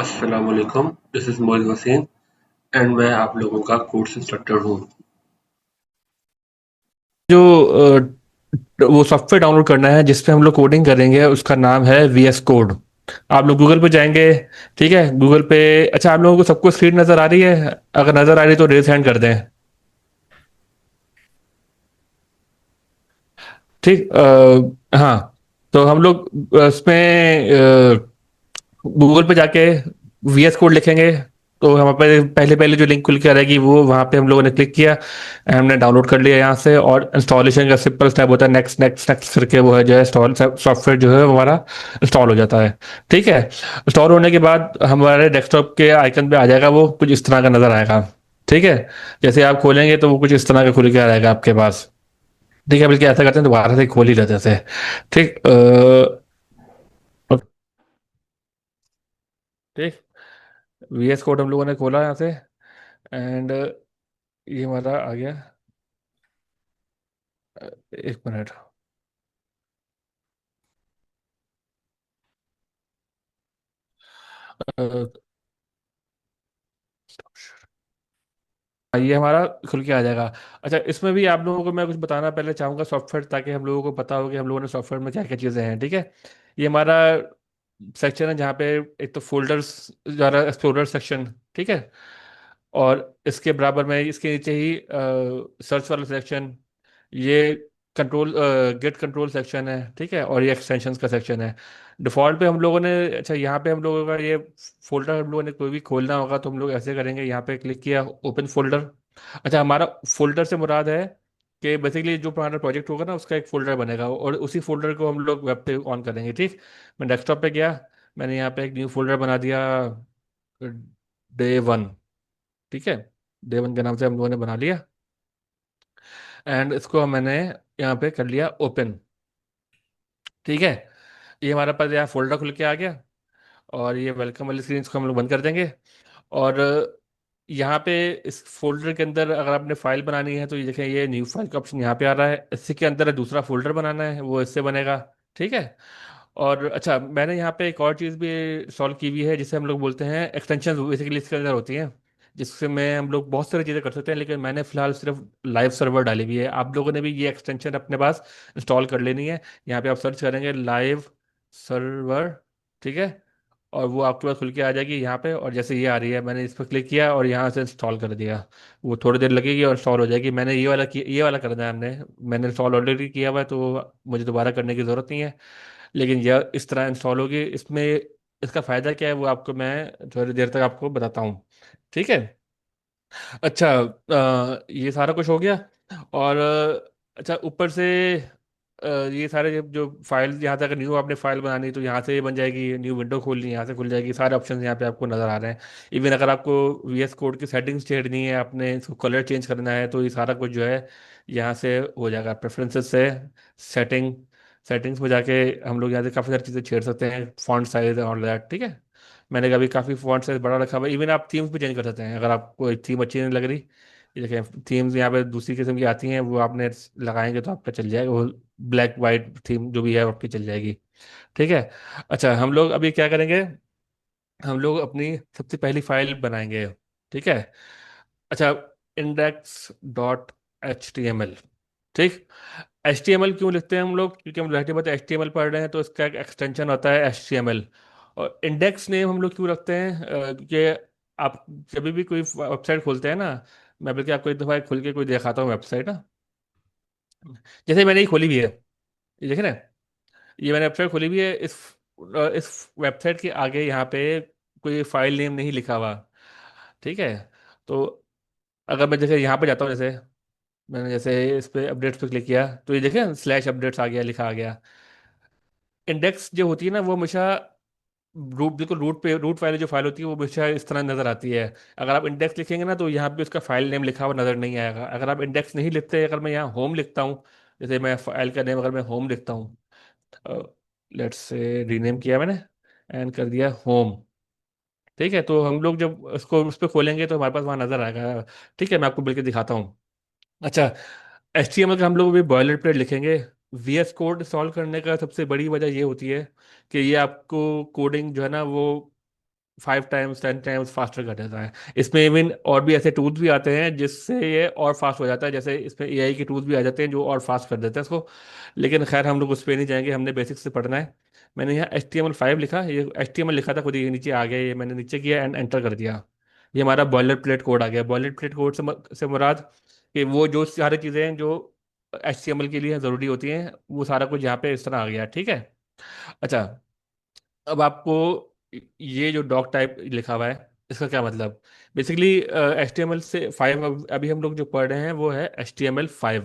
अस्सलाम वालेकुम, this is Moiz Waseem and मैं आप लोगों का कोर्स इंस्ट्रक्टर हूँ। जो वो सॉफ्टवेयर डाउनलोड करना है जिस पे हम लोग कोडिंग करेंगे उसका नाम है VS कोड। आप लोग गूगल पे जाएंगे। ठीक है, गूगल पे। अच्छा, आप लोगों को सबको स्क्रीन नजर आ रही है? अगर नजर आ रही है तो रेज हैंड कर दें। ठीक। हाँ। तो हम लोग उसमें गूगल पे जाके VS कोड लिखेंगे। तो हमारे पास पहले पहले जो लिंक खुल के आ रहेगी वो वहाँ पे हम लोगों ने क्लिक किया। हमने डाउनलोड कर लिया यहाँ से, और इंस्टॉलेशन का सिंपल स्टेप होता है, नेक्स्ट नेक्स्ट नेक्स्ट करके वो है जो है इंस्टॉल सॉफ्टवेयर जो है वो हमारा इंस्टॉल हो जाता है। ठीक है। इंस्टॉल होने के बाद हमारे डेस्कटॉप के आइकन पे आ जाएगा, वो कुछ इस तरह का नजर आएगा। ठीक है। जैसे आप खोलेंगे तो वो कुछ इस तरह का खुल के आ रहेगा आपके पास। ठीक है, बल्कि ऐसा करते हैं दोबारा से खोल ही लेते हैं इसे। ठीक। ठीक। VS कोड हम लोगों ने खोला यहाँ से। एंड ये हमारा आ गया। एक मिनट। ये हमारा खुल के आ जाएगा। अच्छा, इसमें भी आप लोगों को मैं कुछ बताना पहले चाहूंगा सॉफ्टवेयर, ताकि हम लोगों को पता हो कि हम लोगों ने सॉफ्टवेयर में क्या क्या चीज़ें हैं। ठीक है। ये हमारा सेक्शन है जहाँ पे एक तो फोल्डर्स, जरा एक्सप्लोरर सेक्शन। ठीक है। और इसके बराबर में इसके नीचे ही सर्च वाला सेक्शन। ये कंट्रोल गेट कंट्रोल सेक्शन है। ठीक है। और ये एक्सटेंशंस का सेक्शन है। डिफॉल्ट पे हम लोगों ने, अच्छा यहाँ पे हम लोगों का ये फोल्डर हम लोगों ने कोई भी खोलना होगा तो हम लोग ऐसे करेंगे, यहाँ पे क्लिक किया, ओपन फोल्डर। अच्छा, हमारा फोल्डर से मुराद है कि बेसिकली जो हमारा प्रोजेक्ट होगा ना उसका एक फोल्डर बनेगा, और उसी फोल्डर को हम लोग वेब पे ऑन करेंगे। ठीक। मैं डेस्कटॉप पे गया, मैंने यहाँ पे एक न्यू फोल्डर बना दिया, Day 1। ठीक है। Day 1 के नाम से हम लोगों ने बना लिया। एंड इसको मैंने यहाँ पे कर लिया ओपन। ठीक है। ये हमारे पास यहाँ फोल्डर खुल के आ गया। और ये वेलकम वाली स्क्रीन को हम लोग बंद कर देंगे। और यहाँ पे इस फोल्डर के अंदर अगर आपने फाइल बनानी है तो ये देखें, ये न्यू फाइल का ऑप्शन यहाँ पे आ रहा है। इसी के अंदर दूसरा फोल्डर बनाना है, वो इससे बनेगा। ठीक है। और अच्छा, मैंने यहाँ पे एक और चीज़ भी सॉल्व की हुई है जिसे हम लोग बोलते हैं एक्सटेंशन, बेसिकली इसके अंदर होती हैं, जिससे में हम लोग बहुत सारी चीज़ें कर सकते हैं, लेकिन मैंने फिलहाल सिर्फ लाइव सर्वर डाली हुई है। आप लोगों ने भी ये एक्सटेंशन अपने पास इंस्टॉल कर लेनी है। यहाँ पे आप सर्च करेंगे लाइव सर्वर। ठीक है। और वो आपके पास खुल के आ जाएगी यहाँ पे, और जैसे ये आ रही है मैंने इस पर क्लिक किया और यहाँ से इंस्टॉल कर दिया। वो थोड़ी देर लगेगी और इंस्टॉल हो जाएगी। मैंने ये वाला करना है हमने। मैंने इंस्टॉल ऑलरेडी किया हुआ है तो मुझे दोबारा करने की ज़रूरत नहीं है। लेकिन यह इस तरह इंस्टॉल होगी। इसमें इसका फ़ायदा क्या है वो आपको मैं थोड़ी देर तक आपको बताता हूँ। ठीक है। अच्छा, ये सारा कुछ हो गया। और अच्छा, ऊपर से ये सारे जो फाइल, यहाँ तक न्यू आपने फाइल बनानी तो यहाँ से ये बन जाएगी, न्यू विंडो खोलनी यहाँ से खुल जाएगी। सारे ऑप्शन यहाँ पे आपको नज़र आ रहे हैं। इवन अगर आपको VS कोड की सेटिंग्स छेड़नी है, आपने इसको कलर चेंज करना है, तो ये सारा कुछ जो है यहाँ से हो जाएगा। प्रेफरेंसेस से सेटिंग्स में जाके हम लोग यहाँ से काफ़ी सारी चीज़ें छेड़ सकते हैं, फॉन्ट साइज और दैट। ठीक है। मैंने कभी काफ़ी फॉन्ट साइज बड़ा रखा हुआ है। इवन आप थीम्स भी चेंज कर सकते हैं अगर आपको थीम अच्छी नहीं लग रही। ये देखें, थीम्स यहाँ पे दूसरी किस्म की आती हैं, वो आपने लगाएंगे तो आपका चल जाएगा, वो ब्लैक वाइट थीम जो भी है वो आपकी चल जाएगी। ठीक है। अच्छा, हम लोग अभी क्या करेंगे, हम लोग अपनी सबसे पहली फाइल बनाएंगे। ठीक है। अच्छा, index.html। ठीक। HTML क्यों लिखते हैं हम लोग? क्योंकि हम लहटी बात HTML पढ़ रहे हैं तो इसका एक एक्सटेंशन होता है HTML। और इंडेक्स नेम हम लोग क्यों रखते हैं? क्योंकि आप जब भी कोई वेबसाइट खोलते हैं ना, मैं बल्कि आपको एक दफ़ा खोल के कोई दिखाता हूँ वेबसाइट ना। जैसे मैंने ये खोली भी है, ये देखे ना, ये मैंने वेबसाइट खोली भी है। इस वेबसाइट के आगे यहाँ पे कोई फाइल नेम नहीं लिखा हुआ। ठीक है। तो अगर मैं जैसे यहाँ पे जाता हूँ, जैसे मैंने जैसे इस पे अपडेट्स पे क्लिक किया तो ये देखें स्लैश अपडेट्स आ गया, लिखा आ गया। इंडेक्स जो होती है ना वो हमेशा रूट, बिल्कुल रूट पे, रूट फाइल जो फाइल होती है वो हमेशा इस तरह नजर आती है। अगर आप इंडेक्स लिखेंगे ना तो यहाँ पे उसका फाइल नेम लिखा हुआ नजर नहीं आएगा। अगर आप इंडेक्स नहीं लिखते, अगर मैं यहाँ होम लिखता हूँ, जैसे मैं फाइल का नेम अगर मैं होम लिखता हूँ, लेट्स से रीनेम किया मैंने एंड कर दिया होम। ठीक है। तो हम लोग जब उसको उस पर खोलेंगे तो हमारे पास वहाँ नजर आएगा। ठीक है, मैं आपको बिल्कुल दिखाता हूँ। अच्छा, HTML का हम लोग भी बॉयलर प्लेट लिखेंगे। VS कोड सॉल्व करने का सबसे बड़ी वजह ये होती है कि ये आपको कोडिंग जो है ना वो 5 टाइम्स 10 टाइम्स फास्टर कर देता है। इसमें इवन और भी ऐसे टूल्स भी आते हैं जिससे ये और फास्ट हो जाता है, जैसे इसमें एआई के टूल्स भी आ जाते हैं जो और फास्ट कर देते हैं इसको। लेकिन खैर हम लोग उस पर नहीं जाएंगे, हमने बेसिक्स से पढ़ना है। मैंने यहाँ HTML5 लिखा, ये HTML लिखा था खुद, ये नीचे आ गया, ये मैंने नीचे किया एंड एंटर कर दिया। ये हमारा बॉयलर प्लेट कोड आ गया। बॉयलर प्लेट कोड से मुराद कि वो जो सारी चीज़ें हैं जो HTML के लिए ज़रूरी होती हैं, वो सारा कुछ यहाँ पे इस तरह आ गया, ठीक है। अच्छा, अब आपको ये जो डॉक टाइप लिखा हुआ है इसका क्या मतलब? बेसिकली HTML5 अभी हम लोग जो पढ़ रहे हैं वो है HTML5।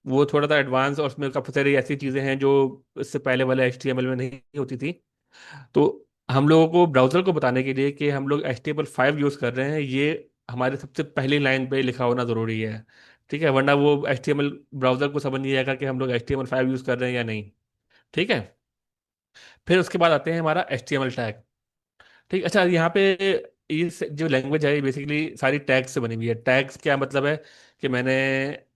वो थोड़ा सा एडवांस और उसमें काफ़ी सारी ऐसी चीज़ें हैं जो इससे पहले वाले HTML में नहीं होती थी। तो हम लोगों को ब्राउज़र को बताने के लिए कि हम लोग HTML5 यूज़ कर रहे हैं, ये हमारे सबसे पहली लाइन पे लिखा होना ज़रूरी है, ठीक है। वरना वो HTML ब्राउज़र को समझ नहीं आएगा कि हम लोग HTML5 यूज़ कर रहे हैं या नहीं, ठीक है। फिर उसके बाद आते हैं हमारा HTML टैग, ठीक। अच्छा, यहाँ पे जो लैंग्वेज है ये बेसिकली सारी टैग्स से बनी हुई है। टैग्स क्या मतलब है कि मैंने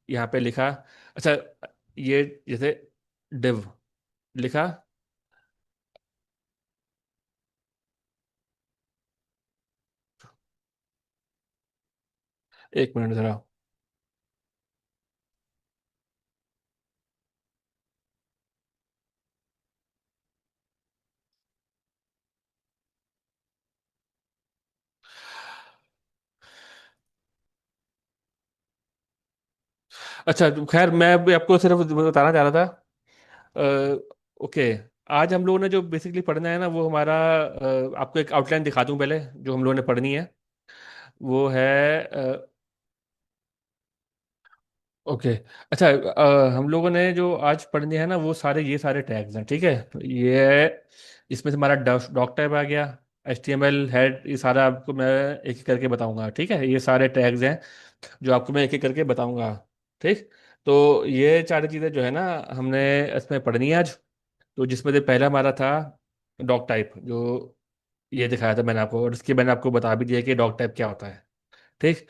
यहाँ पे लिखा, अच्छा, ये जैसे डिव लिखा। 1 मिनट जरा। अच्छा, तो खैर मैं भी आपको सिर्फ बताना चाह रहा था। ओके, आज हम लोगों ने जो बेसिकली पढ़ना है ना वो हमारा, आपको एक आउटलाइन दिखा दूं पहले जो हम लोगों ने पढ़नी है। वो है, ओके। अच्छा, हम लोगों ने जो आज पढ़ने हैं ना वो सारे ये सारे टैग्स हैं, ठीक है। ये इसमें से हमारा डॉक टाइप आ गया, HTML हेड, ये सारा आपको मैं एक एक करके बताऊंगा, ठीक है। ये सारे टैग्स हैं जो आपको मैं एक एक करके बताऊंगा, ठीक। तो ये चार चीज़ें जो है ना हमने इसमें पढ़नी है आज। तो जिसमें से पहला हमारा था डॉक टाइप, जो ये दिखाया था मैंने आपको, और इसके मैंने आपको बता भी दिया कि डॉक टाइप क्या होता है, ठीक।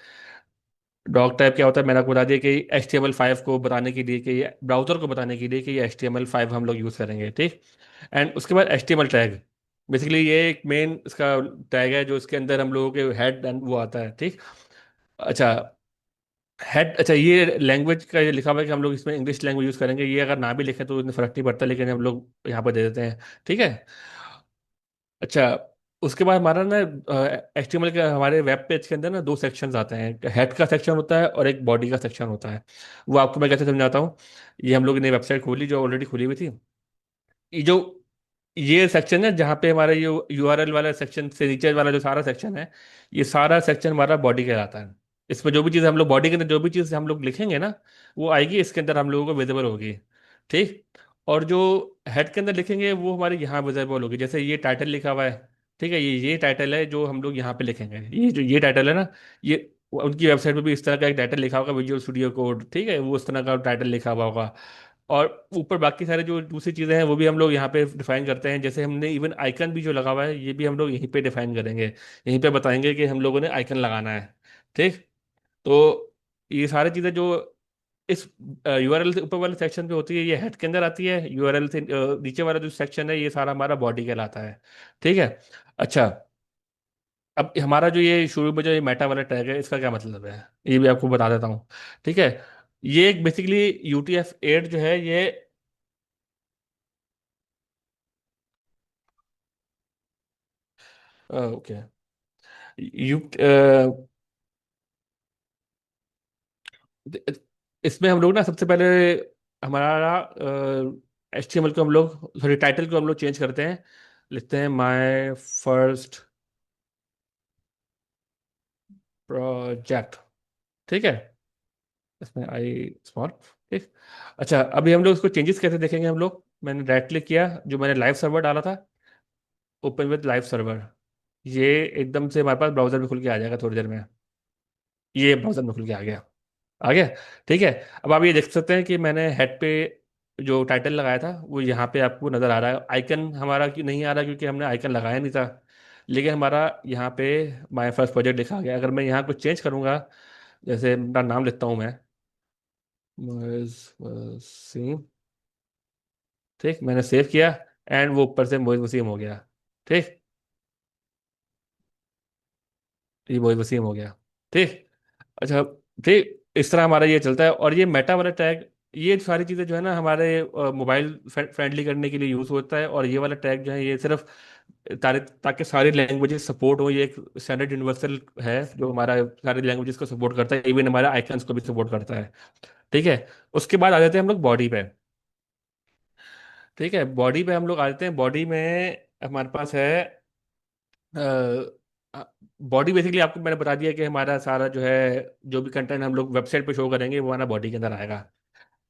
डॉग टाइप क्या होता है मैंने आपको बता दिया कि HTML5 को बताने के लिए, कि ब्राउजर को बताने के लिए कि ये HTML5 हम लोग यूज़ करेंगे, ठीक। एंड उसके बाद HTML टैग, बेसिकली ये एक मेन इसका टैग है जो इसके अंदर हम लोगों के हेड एंड वो आता है, ठीक। अच्छा, हेड, अच्छा, ये लैंग्वेज का ये लिखा हुआ है कि हम लोग इसमें इंग्लिश लैंग्वेज यूज़ करेंगे। ये अगर ना भी लिखें तो इतना फर्क नहीं पड़ता, लेकिन हम लोग यहाँ पर दे देते हैं, ठीक है। अच्छा, उसके बाद हमारा ना HTML के हमारे वेब पेज के अंदर ना दो सेक्शंस आते हैं, हेड का सेक्शन होता है और एक बॉडी का सेक्शन होता है। वो आपको मैं कैसे समझाता हूँ। ये हम लोग ने वेबसाइट खोली जो ऑलरेडी खुली हुई थी। ये जो ये सेक्शन है जहाँ पे हमारा ये URL वाला सेक्शन से नीचे वाला जो सारा सेक्शन है, ये सारा सेक्शन हमारा बॉडी कहलाता है। इसमें जो भी चीज़ हम लोग बॉडी के अंदर जो भी चीज़ हम लोग लिखेंगे ना वो आएगी इसके अंदर, हम लोगों को विजिबल होगी, ठीक। और जो हेड के अंदर लिखेंगे वो हमारे यहाँ विजिबल होगी। जैसे ये टाइटल लिखा हुआ है, ठीक है, ये टाइटल है जो हम लोग यहाँ पे लिखेंगे। ये जो ये टाइटल है ना, ये उनकी वेबसाइट पे भी इस तरह का एक टाइटल लिखा होगा, विजुअल स्टूडियो कोड, ठीक है, वो उस तरह का टाइटल लिखा हुआ होगा। और ऊपर बाकी सारे जो दूसरी चीज़ें हैं वो भी हम लोग यहाँ पे डिफाइन करते हैं। जैसे हमने इवन आइकन भी जो लगा हुआ है ये भी हम लोग यहीं पे डिफाइन करेंगे, यहीं पे बताएंगे कि हम लोगों ने आइकन लगाना है, ठीक। तो ये सारी चीज़ें जो इस URL से ऊपर वाले सेक्शन पे होती है ये हेड के अंदर आती है। URL से नीचे वाला जो सेक्शन है ये सारा हमारा बॉडी कहलाता है, ठीक है। अच्छा, अब हमारा जो ये शुरू में जो ये मेटा वाला टैग है इसका क्या मतलब है ये भी आपको बता देता हूँ, ठीक है। ये एक बेसिकली UTF-8 जो है ये, ओके, यू इसमें हम लोग ना सबसे पहले हमारा HTML को हम लोग, सॉरी, टाइटल को हम लोग चेंज करते हैं। लिखते हैं माय फर्स्ट प्रोजेक्ट, ठीक है। इसमें आई स्मॉल, ठीक। अच्छा, अभी हम लोग इसको चेंजेस कैसे देखेंगे हम लोग, मैंने राइट क्लिक किया, जो मैंने लाइव सर्वर डाला था, ओपन विद लाइव सर्वर, ये एकदम से हमारे पास ब्राउजर में खुल के आ जाएगा थोड़ी देर में। ये ब्राउजर में खुल के आ गया, आ गया, ठीक है। अब आप ये देख सकते हैं कि मैंने हेड पे जो टाइटल लगाया था वो यहाँ पे आपको नज़र आ रहा है। आइकन हमारा क्यों नहीं आ रहा, क्योंकि हमने आइकन लगाया नहीं था। लेकिन हमारा यहाँ पे माय फर्स्ट प्रोजेक्ट लिखा गया। अगर मैं यहाँ कुछ चेंज करूँगा, जैसे मेरा नाम लिखता हूँ मैं, मोइज वसीम, ठीक, मैंने सेव किया एंड वो ऊपर से मोइज वसीम हो गया, ठीक। ये वही वसीम हो गया। ठीक। अच्छा। ठीक, इस तरह हमारा ये चलता है। और ये मेटा वाला टैग, ये सारी चीज़ें जो है ना हमारे मोबाइल फ्रेंडली करने के लिए यूज़ होता है। और ये वाला टैग जो है ये सिर्फ ताकि सारी लैंग्वेजेस सपोर्ट हो। ये एक स्टैंडर्ड यूनिवर्सल है जो हमारा सारी लैंग्वेजेस को सपोर्ट करता है, इवन हमारे आइकन्स को भी सपोर्ट करता है। ठीक है। उसके बाद आ जाते हैं हम लोग बॉडी पे। ठीक है, बॉडी पे हम लोग आ जाते हैं। बॉडी में हमारे पास है बॉडी। बेसिकली आपको मैंने बता दिया कि हमारा सारा जो है, जो भी कंटेंट हम लोग वेबसाइट पे शो करेंगे वो हमारा बॉडी के अंदर आएगा।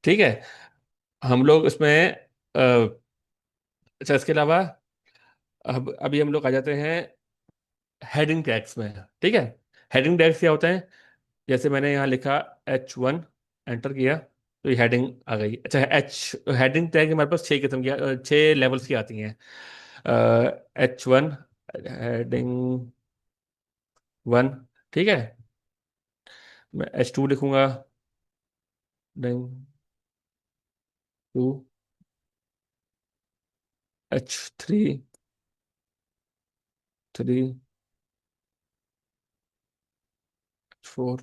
ठीक है। हम लोग इसमें अच्छा, इसके अलावा अब अभी हम लोग आ जाते हैं हेडिंग टैग्स में। ठीक है। हेडिंग टैग्स क्या होते हैं? जैसे मैंने यहाँ लिखा H1, एंटर किया तो ये हेडिंग आ गई। अच्छा, हेडिंग टैग हमारे पास छः किस्म की, छः लेवल्स की आती हैं। H1, heading one. ठीक है। मैं H2 लिखूंगा, heading to, H3, three, H4,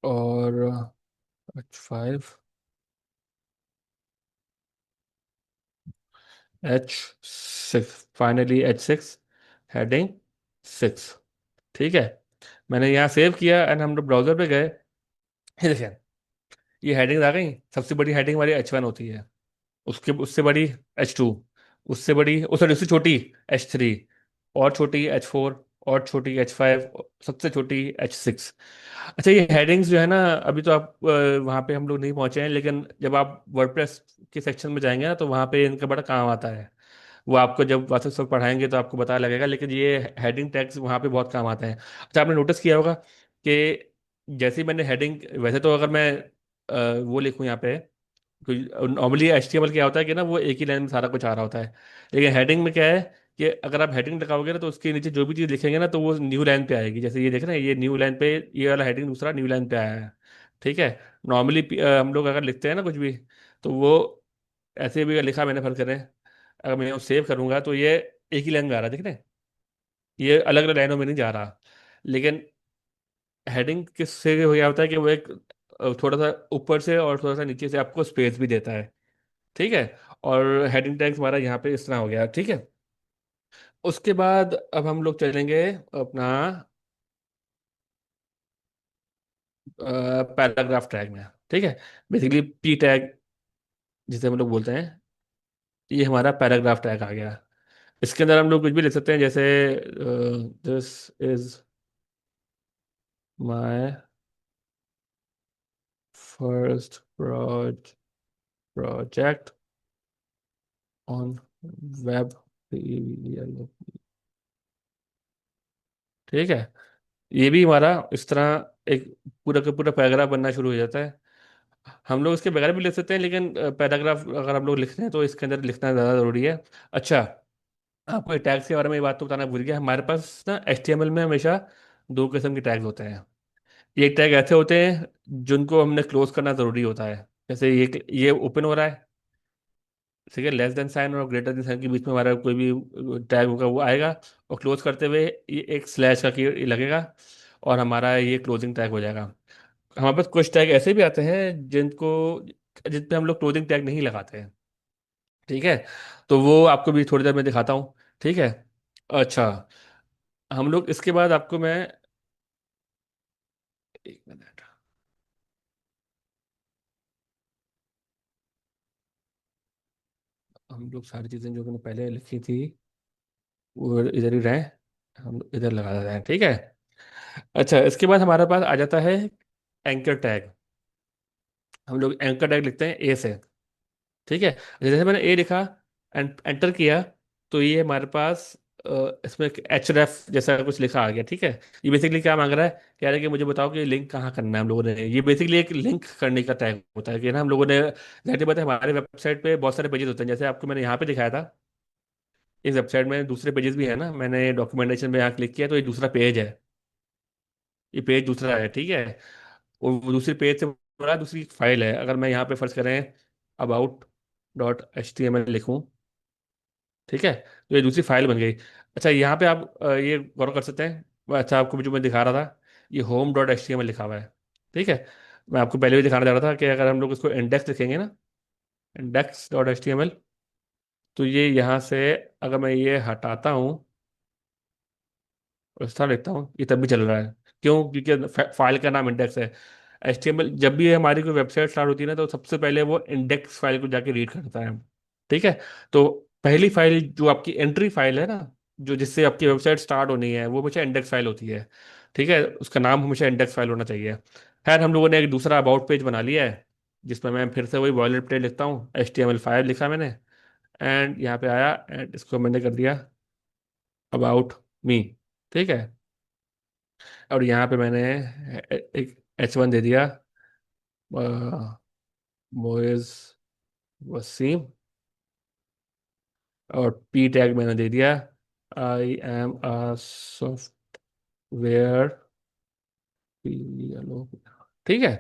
और H5, H6, finally H6, heading six. ठीक है। मैंने यहाँ सेव किया एंड हम लोग ब्राउजर पे गए। ये देखिए, ये हेडिंग आ गई। सबसे बड़ी हेडिंग हमारी H1 होती है, उसके उससे बड़ी H2, उससे बड़ी, सॉरी उससे छोटी H3, और छोटी H4, और छोटी H5, सबसे छोटी H6। अच्छा, ये हेडिंग्स जो है ना, अभी तो आप वहाँ पे हम लोग नहीं पहुंचे हैं, लेकिन जब आप वर्डप्रेस के सेक्शन में जाएंगे ना तो वहाँ पे इनका बड़ा काम आता है। वो आपको जब वास्तव सब पढ़ाएंगे तो आपको पता लगेगा, लेकिन ये हेडिंग टैग्स वहाँ पे बहुत काम आते हैं। अच्छा, आपने नोटिस किया होगा कि जैसे ही मैंने हेडिंग, वैसे तो अगर मैं वो लिखूँ यहाँ पे, नॉर्मली HTML क्या होता है कि ना वो एक ही लाइन में सारा कुछ आ रहा होता है। लेकिन हेडिंग में क्या है कि अगर आप हेडिंग लगाओगे ना तो उसके नीचे जो भी चीज़ लिखेंगे ना तो वो न्यू लाइन पे आएगी। जैसे ये देख रहे हैं, ये न्यू लाइन पे, ये वाला हेडिंग दूसरा न्यू लाइन पे आया है। ठीक है। नॉर्मली हम लोग अगर लिखते हैं ना कुछ भी, तो वो ऐसे भी लिखा मैंने फर्क करें, अगर मैं सेव करूंगा तो ये एक ही लाइन में आ रहा है, देख रहे हैं? ये अलग अलग लाइनों में नहीं जा रहा। लेकिन हेडिंग किससे हो गया होता है कि वो एक थोड़ा सा ऊपर से और थोड़ा सा नीचे से आपको स्पेस भी देता है। ठीक है। और हेडिंग टैग्स हमारा यहाँ पे इस तरह हो गया। ठीक है। उसके बाद अब हम लोग चलेंगे अपना पैराग्राफ टैग में। ठीक है। बेसिकली P टैग जिसे हम लोग बोलते हैं, ये हमारा पैराग्राफ टैग आ गया। इसके अंदर हम लोग कुछ भी लिख सकते हैं, जैसे this is my first project on web. ठीक है। ये भी हमारा इस तरह एक पूरा का पूरा पैराग्राफ बनना शुरू हो जाता है। हम लोग इसके बगैर भी लिख सकते हैं, लेकिन पैराग्राफ अगर हम लोग लिखते हैं तो इसके अंदर लिखना ज़्यादा ज़रूरी है। अच्छा, आपको टैग्स के बारे में ये बात तो बताना भूल गया। हमारे पास ना HTML में हमेशा दो किस्म के टैग्स होते हैं। एक टैग ऐसे होते हैं जिनको हमने क्लोज करना ज़रूरी होता है। जैसे ये ओपन हो रहा है, ठीक है, लेस देन साइन और ग्रेटर देन साइन के बीच में हमारा कोई भी टैग होगा वो आएगा। और क्लोज करते हुए ये एक स्लैश का की लगेगा, और हमारा ये क्लोजिंग टैग हो जाएगा। हमारे पास कुछ टैग ऐसे भी आते हैं जिन पे हम लोग क्लोजिंग टैग नहीं लगाते हैं। ठीक है। तो वो आपको भी थोड़ी देर में दिखाता हूँ। ठीक है। अच्छा, हम लोग इसके बाद आपको मैं, एक मिनट, हम लोग सारी चीज़ें जो मैंने पहले लिखी थी वो इधर ही रहे, हम लोग इधर लगा देते हैं। ठीक है। अच्छा, इसके बाद हमारे पास आ जाता है एंकर टैग। हम लोग एंकर टैग लिखते हैं A से। ठीक है। जैसे मैंने ए लिखा एंड एंटर किया तो ये हमारे पास इसमें HREF जैसा कुछ लिखा आ गया। ठीक है। ये बेसिकली क्या मांग रहा है, कह रहा है कि मुझे बताओ कि लिंक कहाँ करना है हम लोगों ने। ये बेसिकली एक लिंक करने का टैग होता है कि ना हम लोगों ने, जाहिर बात है हमारे वेबसाइट पे बहुत सारे पेजेस होते हैं, जैसे आपको मैंने यहाँ पे दिखाया था। इस वेबसाइट में दूसरे पेजेस भी है ना, मैंने डॉक्यूमेंटेशन में यहाँ क्लिक किया तो ये दूसरा पेज है। ये पेज दूसरा है। ठीक है। और वो दूसरे पेज से बड़ा दूसरी फाइल है। अगर मैं यहाँ पे फर्ज करें अबाउट .html लिखूं, ठीक है, तो ये दूसरी फाइल बन गई। अच्छा, यहाँ पे आप ये गौर कर सकते हैं। अच्छा, आपको जो मैं दिखा रहा था, ये home.html लिखा हुआ है, ठीक है। मैं आपको पहले भी दिखाना चाह रहा था कि अगर हम लोग इसको इंडेक्स लिखेंगे ना, index.html, तो ये यहाँ से अगर मैं ये हटाता हूँ और स्टार लिखता हूँ, ये तब भी चल रहा है। क्यों? क्योंकि फाइल का नाम इंडेक्स है। HTML जब भी हमारी कोई वेबसाइट स्टार्ट होती है ना, तो सबसे पहले वो इंडेक्स फाइल को जाके रीड करता है, ठीक है। तो पहली फाइल जो आपकी एंट्री फाइल है ना, जो जिससे आपकी वेबसाइट स्टार्ट होनी है, वो हमेशा इंडेक्स फाइल होती है, ठीक है। उसका नाम हमेशा इंडेक्स फाइल होना चाहिए। खैर, हम लोगों ने एक दूसरा अबाउट पेज बना लिया है, जिसमें मैं फिर से वही बॉयलर प्लेट लिखता हूँ, HTML5 लिखा मैंने, एंड यहाँ पे आया एंड इसको मैंने कर दिया अबाउट मी, ठीक है। और यहाँ पे मैंने एक H1 दे दिया, मोइज वसीम, और पी टैग मैंने दे दिया, आई एम अ सॉफ्टवेयर, ठीक है।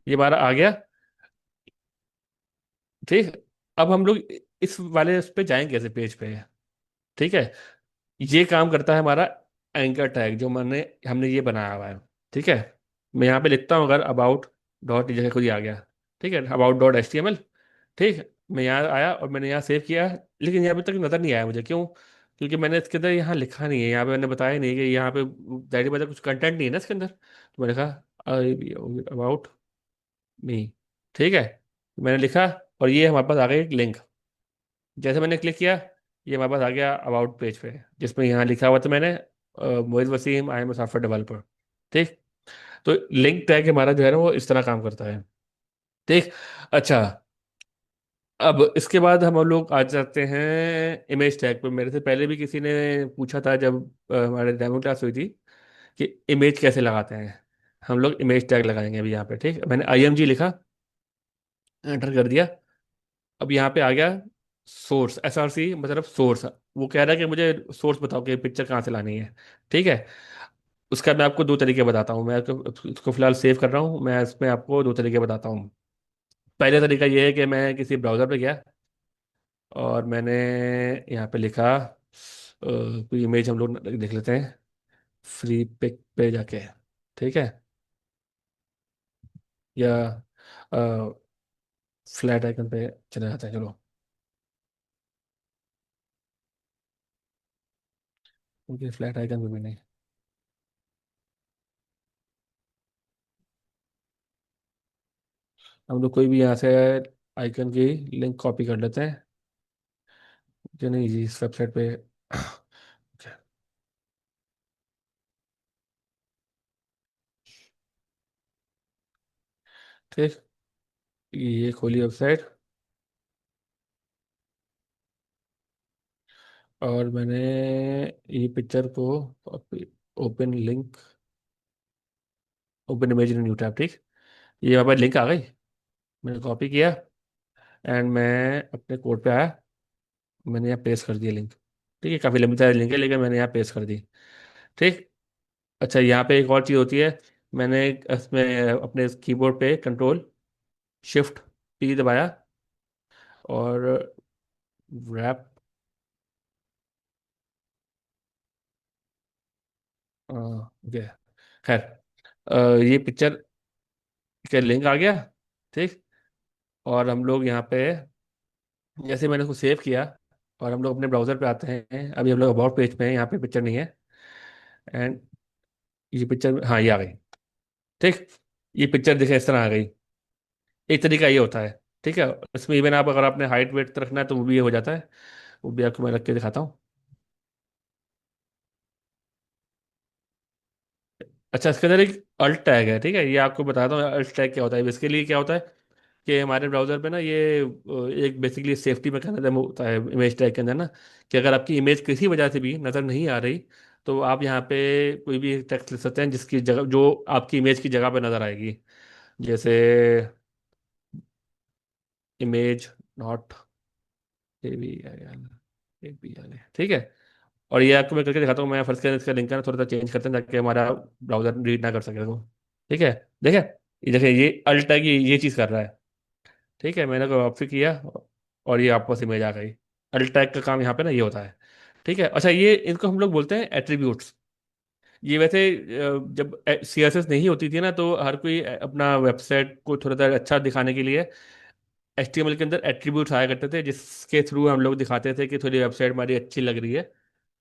ये हमारा आ गया, ठीक। अब हम लोग इस वाले उस पे जाएंगे कैसे पेज पे, ठीक है। ये काम करता है हमारा एंकर टैग, जो हमने ये बनाया हुआ है, ठीक है। मैं यहाँ पे लिखता हूँ, अगर अबाउट डॉट, जैसे खुद ही आ गया, ठीक है, अबाउट.html, ठीक है। मैं यहाँ आया और मैंने यहाँ सेव किया, लेकिन यहाँ पे तक नज़र नहीं आया मुझे। क्यों? क्योंकि मैंने इसके अंदर यहाँ लिखा नहीं है, यहाँ पे मैंने बताया नहीं कि यहाँ पे जाहिर बात है कुछ कंटेंट नहीं है ना इसके अंदर, तो मैंने कहा अबाउट मी, ठीक है, मैंने लिखा, और ये हमारे पास आ गई एक लिंक। जैसे मैंने क्लिक किया, ये हमारे पास आ गया अबाउट पेज पे, जिसमें यहाँ लिखा हुआ था मैंने, Mohit Wasim, I am software developer, ठीक। तो लिंक टैग हमारा जो है ना, वो इस तरह काम करता है, ठीक। अच्छा, अब इसके बाद हम लोग आ जाते हैं इमेज टैग पे। मेरे से पहले भी किसी ने पूछा था, जब हमारे डेमो क्लास हुई थी, कि इमेज कैसे लगाते हैं। हम लोग इमेज टैग लगाएंगे अभी यहाँ पे, ठीक। मैंने IMG लिखा, एंटर कर दिया। अब यहाँ पे आ गया सोर्स, SRC मतलब सोर्स। वो कह रहा है कि मुझे सोर्स बताओ कि पिक्चर कहाँ से लानी है, ठीक है। उसका मैं आपको दो तरीके बताता हूँ। मैं इसको फिलहाल सेव कर रहा हूँ, मैं इसमें आपको दो तरीके बताता हूँ। पहले तरीका ये है कि मैं किसी ब्राउज़र पे गया और मैंने यहाँ पे लिखा, कोई इमेज हम लोग देख लेते हैं, फ्री पिक पे जाके, ठीक है, या फ्लैट आइकन पे चले जाते हैं, चलो, क्योंकि फ्लैट आइकन पे भी नहीं। हम लोग कोई भी यहाँ से आइकन की लिंक कॉपी कर लेते हैं, जो नहीं जी इस वेबसाइट पे ठीक, ये खोली वेबसाइट, और मैंने ये पिक्चर को open link, open image in new tab, ठीक। ये हमारे लिंक आ गई, मैंने कॉपी किया, एंड मैं अपने कोड पे आया, मैंने यहाँ पेस्ट कर दिया लिंक, ठीक है। काफ़ी लंबी सारी लिंक है, लेकिन मैंने यहाँ पेस्ट कर दी, ठीक। अच्छा, यहाँ पे एक और चीज़ होती है। मैंने इसमें अपने कीबोर्ड पे Ctrl+Shift+P दबाया, और रैप, ओके, खैर, ये पिक्चर का लिंक आ गया, ठीक। और हम लोग यहाँ पे, जैसे मैंने उसको सेव किया, और हम लोग अपने ब्राउजर पे आते हैं, अभी हम लोग अबाउट पेज पे हैं, यहाँ पे पिक्चर नहीं है, एंड ये पिक्चर, हाँ, ये आ गई, ठीक। ये पिक्चर देखे इस तरह आ गई। एक तरीका ये होता है, ठीक है। इसमें इवन आप अगर आपने हाइट वेट रखना है, तो वो भी ये हो जाता है। वो भी आपको मैं रख के दिखाता हूँ। अच्छा, इसके अंदर एक अल्ट टैग है, ठीक है। ये आपको बताता हूँ अल्ट टैग क्या होता है। बेसिकली क्या होता है कि हमारे ब्राउजर पे ना, ये एक बेसिकली सेफ्टी मैकेनिज्म होता है इमेज टैग के अंदर ना, कि अगर आपकी इमेज किसी वजह से भी नज़र नहीं आ रही, तो आप यहाँ पे कोई भी टेक्स्ट लिख सकते हैं, जिसकी जगह, जो आपकी इमेज की जगह पे नज़र आएगी। जैसे इमेज नॉट ABI, ठीक है। और ये आपको मैं करके दिखाता हूँ। मैं फर्स्ट करें इसका लिंक है ना, थोड़ा सा चेंज करते हैं, ताकि हमारा ब्राउजर रीड ना कर सके वो, ठीक है। देखें, ये देखिए, ये अल्ट टैग ये चीज़ कर रहा है, ठीक है, मैंने को वापसी किया और ये आपस इमेज आ गई। अल्ट टैग का काम यहाँ पे ना ये होता है। ठीक है, अच्छा ये इनको हम लोग बोलते हैं एट्रीब्यूट्स। ये वैसे जब सीएसएस नहीं होती थी ना, तो हर कोई अपना वेबसाइट को थोड़ा सा अच्छा दिखाने के लिए एचटीएमएल के अंदर एट्रीब्यूट्स आया करते थे, जिसके थ्रू हम लोग दिखाते थे कि थोड़ी वेबसाइट हमारी अच्छी लग रही है।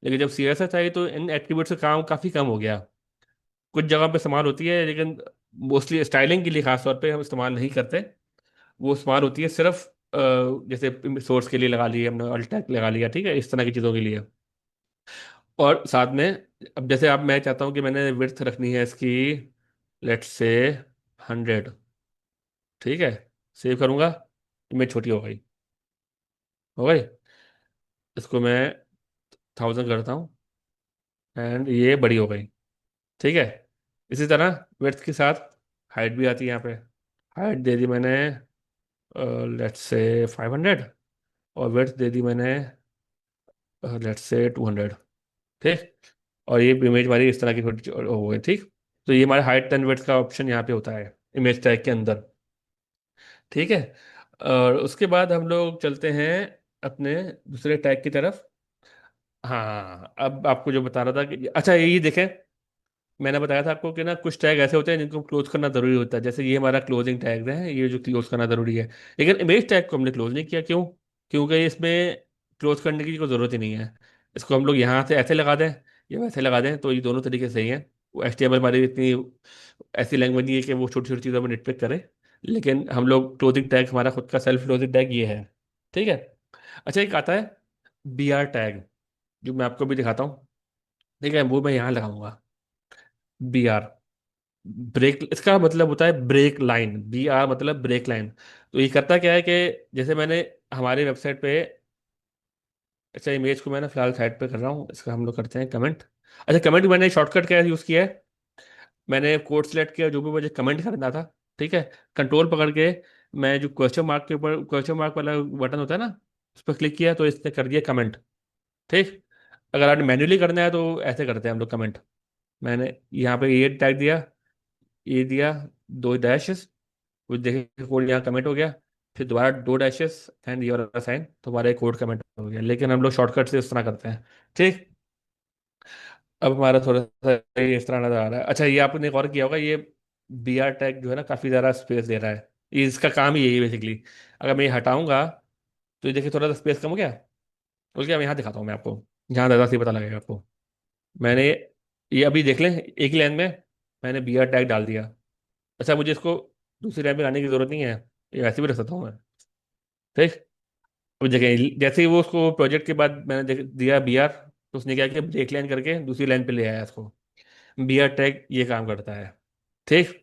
लेकिन जब सीएसएस आई तो इन एट्रीब्यूट्स का काम काफ़ी कम हो गया। कुछ जगह पे इस्तेमाल होती है, लेकिन मोस्टली स्टाइलिंग के लिए खास तौर पे हम इस्तेमाल नहीं करते। वो इस्तेमाल होती है सिर्फ जैसे सोर्स के लिए लगा लिए हमने, अल्ट टैग लगा लिया, ठीक है, इस तरह की चीज़ों के लिए। और साथ में अब जैसे आप, मैं चाहता हूँ कि मैंने विड्थ रखनी है इसकी, लेट्स से 100। ठीक है, सेव करूँगा, इमेज छोटी हो गई। हो गई। इसको मैं 1000 करता हूँ एंड ये बड़ी हो गई। ठीक है, इसी तरह विड्थ के साथ हाइट भी आती है यहाँ पे। हाइट दे दी मैंने लेट्स से 500, और विड्थ दे दी मैंने लेट्स से 200। ठीक, और ये इमेज हमारी इस तरह की छोटी हो गई। ठीक, तो ये हमारे हाइट एंड विड्थ का ऑप्शन यहाँ पे होता है इमेज टैग के अंदर। ठीक है, और उसके बाद हम लोग चलते हैं अपने दूसरे टैग की तरफ। हाँ, अब आपको जो बता रहा था कि अच्छा ये देखें, मैंने बताया था आपको कि ना कुछ टैग ऐसे होते हैं जिनको क्लोज करना जरूरी होता है। जैसे ये हमारा क्लोजिंग टैग है, ये जो क्लोज करना जरूरी है। लेकिन इमेज टैग को हमने क्लोज नहीं किया, क्यों? क्योंकि इसमें क्लोज करने की कोई जरूरत ही नहीं है। इसको हम लोग यहाँ से ऐसे लगा दें या वैसे लगा दें, तो ये दोनों तरीके सही है। वो एचटीएमएल हमारी इतनी ऐसी लैंग्वेज नहीं है कि वो छोटी छोटी चीज़ों में निटपिक करे। लेकिन हम लोग क्लोजिंग टैग, हमारा खुद का सेल्फ क्लोजिंग टैग ये है। ठीक है, अच्छा एक आता है बी आर टैग, जो मैं आपको भी दिखाता हूँ। ठीक है, वो मैं यहाँ लगाऊंगा, बी आर। ब्रेक, इसका मतलब होता है ब्रेक लाइन। बी आर मतलब ब्रेक लाइन। तो ये करता क्या है कि जैसे मैंने हमारी वेबसाइट पे, अच्छा इमेज को मैंने फिलहाल साइड पे कर रहा हूँ, इसका हम लोग करते हैं कमेंट। अच्छा कमेंट मैंने शॉर्टकट क्या यूज़ किया है, मैंने कोड सेलेक्ट किया जो भी मुझे कमेंट करना था। ठीक है, कंट्रोल पकड़ के मैं जो क्वेश्चन मार्क के ऊपर क्वेश्चन मार्क वाला बटन होता है ना, उस पर क्लिक किया तो इसने कर दिया कमेंट। ठीक, अगर आप मैन्युअली करना है तो ऐसे करते हैं हम लोग कमेंट। मैंने यहाँ पे ये टैग दिया, ये दिया, दो डैशेस, कुछ देखे कोड यहाँ कमेंट हो गया, फिर दोबारा दो डैशेस एंड योर असाइन, तो हमारा एक कोड कमेंट हो गया। लेकिन हम लोग शॉर्टकट से इस तरह करते हैं। ठीक, अब हमारा थोड़ा सा ये इस तरह नजर आ रहा है। अच्छा ये आपने एक और किया होगा, ये बी आर टैग जो है ना काफ़ी ज़्यादा स्पेस दे रहा है। ये इसका काम ही यही है बेसिकली। अगर मैं ये हटाऊंगा तो ये देखिए थोड़ा सा स्पेस कम हो गया। बल्कि अब यहाँ दिखाता हूँ मैं आपको, जहाँ ज़्यादा सही पता लगेगा आपको। मैंने ये अभी देख लें, एक ही लाइन में मैंने बी आर टैग डाल दिया। अच्छा मुझे इसको दूसरी लाइन में लाने की जरूरत नहीं है, ये वैसे भी रख सकता हूँ मैं। ठीक, अब जगह जैसे ही वो उसको प्रोजेक्ट के बाद मैंने दिया बी आर, तो उसने क्या किया, ब्रेक लाइन करके दूसरी लाइन पे ले आया इसको। बी आर टैग ये काम करता है। ठीक,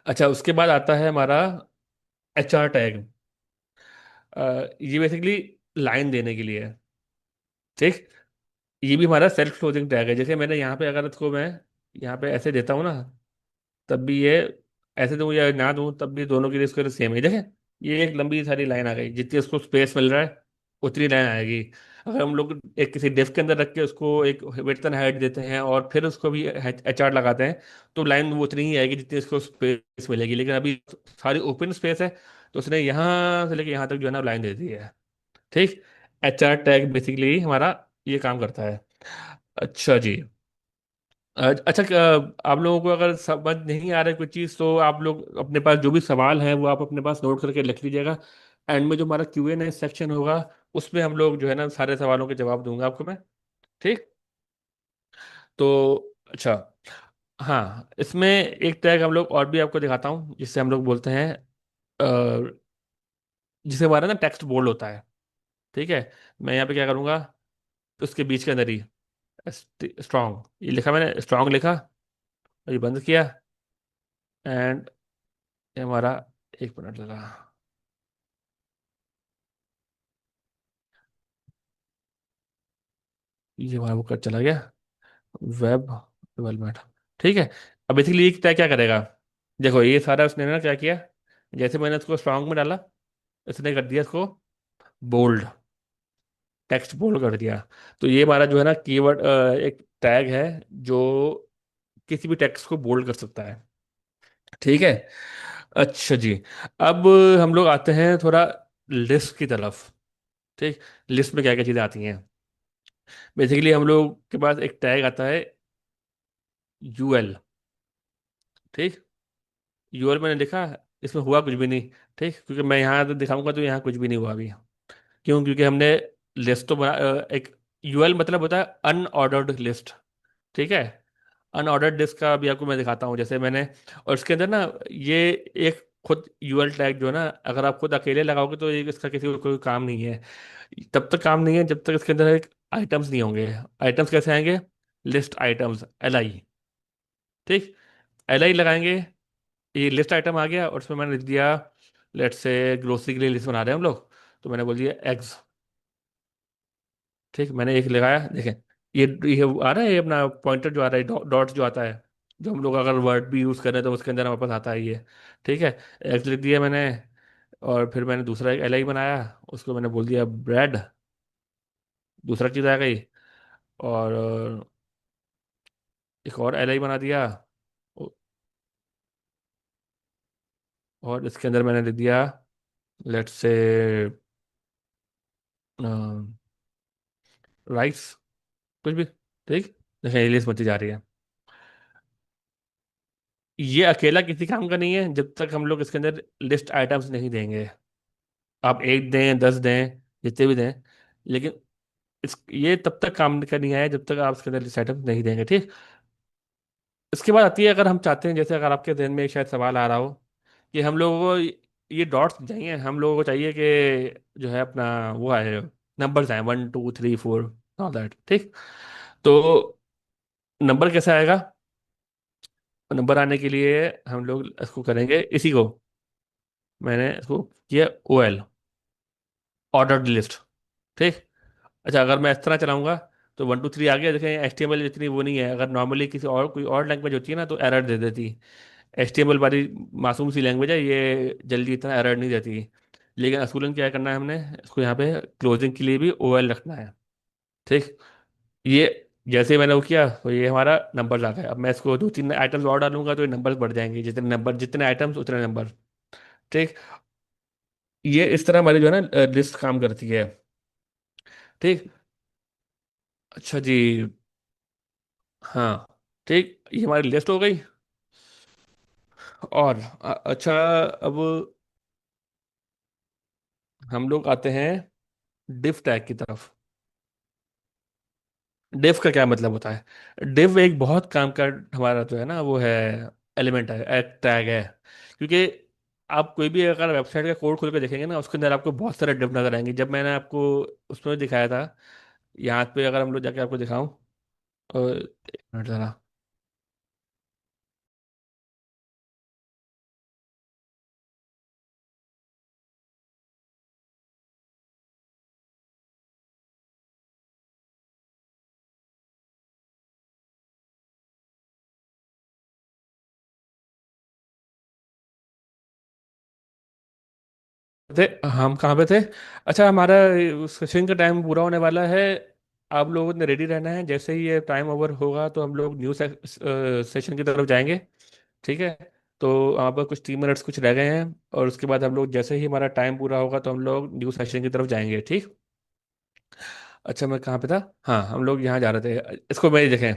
अच्छा उसके बाद आता है हमारा एच आर टैग। ये बेसिकली लाइन देने के लिए है। ठीक, ये भी हमारा सेल्फ क्लोजिंग टैग है। जैसे मैंने यहाँ पे, अगर इसको मैं यहाँ पे ऐसे देता हूँ ना, तब भी ये, ऐसे दूँ या ना दूँ तब भी दोनों के लिए इसको सेम है। देखें, ये एक लंबी सारी लाइन आ गई, जितनी उसको स्पेस मिल रहा है उतनी लाइन आएगी। अगर हम लोग एक किसी डिफ के अंदर रख के उसको एक विड्थ एंड हाइट देते हैं और फिर उसको भी एच आर लगाते हैं, तो लाइन वो उतनी ही आएगी जितनी उसको स्पेस मिलेगी। लेकिन अभी सारी ओपन स्पेस है, तो उसने यहाँ से लेके यहाँ तक जो है ना लाइन दे दी है। ठीक, एच आर टैग बेसिकली हमारा ये काम करता है। अच्छा जी, अच्छा आप लोगों को अगर समझ नहीं आ रहा है कोई चीज़, तो आप लोग अपने पास जो भी सवाल हैं वो आप अपने पास नोट करके लिख लीजिएगा। एंड में जो हमारा क्यू एन ए सेक्शन होगा, उसमें हम लोग जो है ना सारे सवालों के जवाब दूंगा आपको मैं। ठीक, तो अच्छा, हाँ इसमें एक टैग हम लोग और भी आपको दिखाता हूँ, जिससे हम लोग बोलते हैं अ, जिसे हमारा ना टेक्स्ट बोल्ड होता है। ठीक है, मैं यहाँ पे क्या करूँगा, उसके बीच के अंदर ही स्ट्रॉन्ग ये लिखा, मैंने स्ट्रॉन्ग लिखा और ये बंद किया। एंड ये हमारा, एक मिनट लगा, ये हमारा वो कर चला गया, वेब डेवलपमेंट। ठीक है, अब बेसिकली ये क्या क्या करेगा, देखो ये सारा उसने ना क्या किया, जैसे मैंने उसको स्ट्रांग में डाला, इसने कर दिया इसको बोल्ड, टेक्स्ट बोल्ड कर दिया। तो ये हमारा जो है ना कीवर्ड, एक टैग है जो किसी भी टेक्स्ट को बोल्ड कर सकता है। ठीक है, अच्छा जी। अब हम लोग आते हैं थोड़ा लिस्ट की तरफ। ठीक। लिस्ट में क्या क्या चीज़ें आती हैं। बेसिकली हम लोग के पास एक टैग आता है, यूएल। ठीक। यूएल मैंने लिखा, इसमें हुआ कुछ भी नहीं। ठीक, क्योंकि मैं यहाँ तो दिखाऊंगा तो यहाँ कुछ भी नहीं हुआ अभी। क्यों? क्योंकि हमने लिस्ट तो एक यूएल मतलब होता है अनऑर्डर्ड लिस्ट। ठीक है। अनऑर्डर्ड लिस्ट का भी आपको मैं दिखाता हूँ, जैसे मैंने, और इसके अंदर ना, ये एक खुद यूएल टैग जो है ना, अगर आप खुद अकेले लगाओगे तो ये इसका किसी को कोई काम नहीं है। तब तक काम नहीं है जब तक इसके अंदर एक आइटम्स नहीं होंगे। आइटम्स कैसे आएंगे? List items, L I. ठीक। एल आई लगाएंगे, ये लिस्ट आइटम आ गया, और उसमें मैंने लिख दिया, लेट्स से ग्रोसरी के लिए लिस्ट बना रहे हैं हम लोग, तो मैंने बोल दिया एग्स। ठीक, मैंने एक लगाया, देखें। ये आ रहा है, ये अपना पॉइंटर जो आ रहा है, डॉट्स जो आता है, जो हम लोग अगर वर्ड भी यूज़ कर रहे हैं तो उसके अंदर हमारे पास आता है ये। ठीक है। एग्स लिख दिया मैंने। और फिर मैंने दूसरा एक एल आई बनाया, उसको मैंने बोल दिया ब्रेड। दूसरा चीज़ आ गई। और एक और एल आई बना दिया। और इसके अंदर मैंने लिख दिया, लेट्स से राइस, कुछ भी। ठीक। देखिए इंग्लिश बनती जा रही है। ये अकेला किसी काम का नहीं है जब तक हम लोग इसके अंदर लिस्ट आइटम्स नहीं देंगे। आप एक दें, 10 दें, जितने भी दें, लेकिन ये तब तक काम का नहीं आया जब तक आप इसके अंदर लिस्ट आइटम्स नहीं देंगे। ठीक। इसके बाद आती है, अगर हम चाहते हैं, जैसे अगर आपके जहन में एक शायद सवाल आ रहा हो कि हम लोगों को ये डॉट्स चाहिए, हम लोगों को चाहिए कि जो है अपना वो आए, नंबर्स आए, 1 2 3 4, ऑल दैट। ठीक। तो नंबर कैसे आएगा? नंबर आने के लिए हम लोग इसको करेंगे, इसी को मैंने इसको किया ओ एल, ऑर्डर्ड लिस्ट। ठीक। अच्छा, अगर मैं इस तरह चलाऊंगा तो 1 2 3 आ गया। देखें एच टी एम एल इतनी वो नहीं है, अगर नॉर्मली किसी और कोई और लैंग्वेज होती है ना तो एरर दे देती। एच टी एम एल वाली मासूम सी लैंग्वेज है, ये जल्दी इतना एरर नहीं देती। लेकिन असूलन क्या करना है हमने, इसको यहाँ पे क्लोजिंग के लिए भी ओ एल रखना है। ठीक। ये जैसे ही मैंने वो किया तो ये हमारा नंबर आ गया। अब मैं इसको 2 3 आइटम्स और डालूंगा तो ये नंबर बढ़ जाएंगे, जितने नंबर, जितने आइटम्स उतने नंबर। ठीक। ये इस तरह हमारी जो है ना लिस्ट काम करती है। ठीक। अच्छा जी। हाँ। ठीक, ये हमारी लिस्ट हो गई। और अच्छा, अब हम लोग आते हैं डिफ टैग की तरफ। डिफ का क्या मतलब होता है? डिफ एक बहुत काम का हमारा जो है ना वो है, एलिमेंट है, एक टैग है। क्योंकि आप कोई भी अगर वेबसाइट का कोड खोल के देखेंगे ना, उसके अंदर आपको बहुत सारे डिफ नजर आएंगे। जब मैंने आपको उसमें दिखाया था, यहाँ पे अगर हम लोग जाके आपको दिखाऊं, और एक मिनट जरा। थे हम कहाँ पे थे? अच्छा, हमारा सेशन का टाइम पूरा होने वाला है। आप लोगों ने रेडी रहना है, जैसे ही ये टाइम ओवर होगा तो हम लोग न्यू सेशन की तरफ जाएंगे। ठीक है। तो वहाँ पर कुछ 3 मिनट्स कुछ रह गए हैं, और उसके बाद हम लोग जैसे ही हमारा टाइम पूरा होगा तो हम लोग न्यू सेशन की तरफ जाएंगे। ठीक। अच्छा, मैं कहाँ पे था? हाँ, हम लोग यहाँ जा रहे थे। इसको मेरी देखें,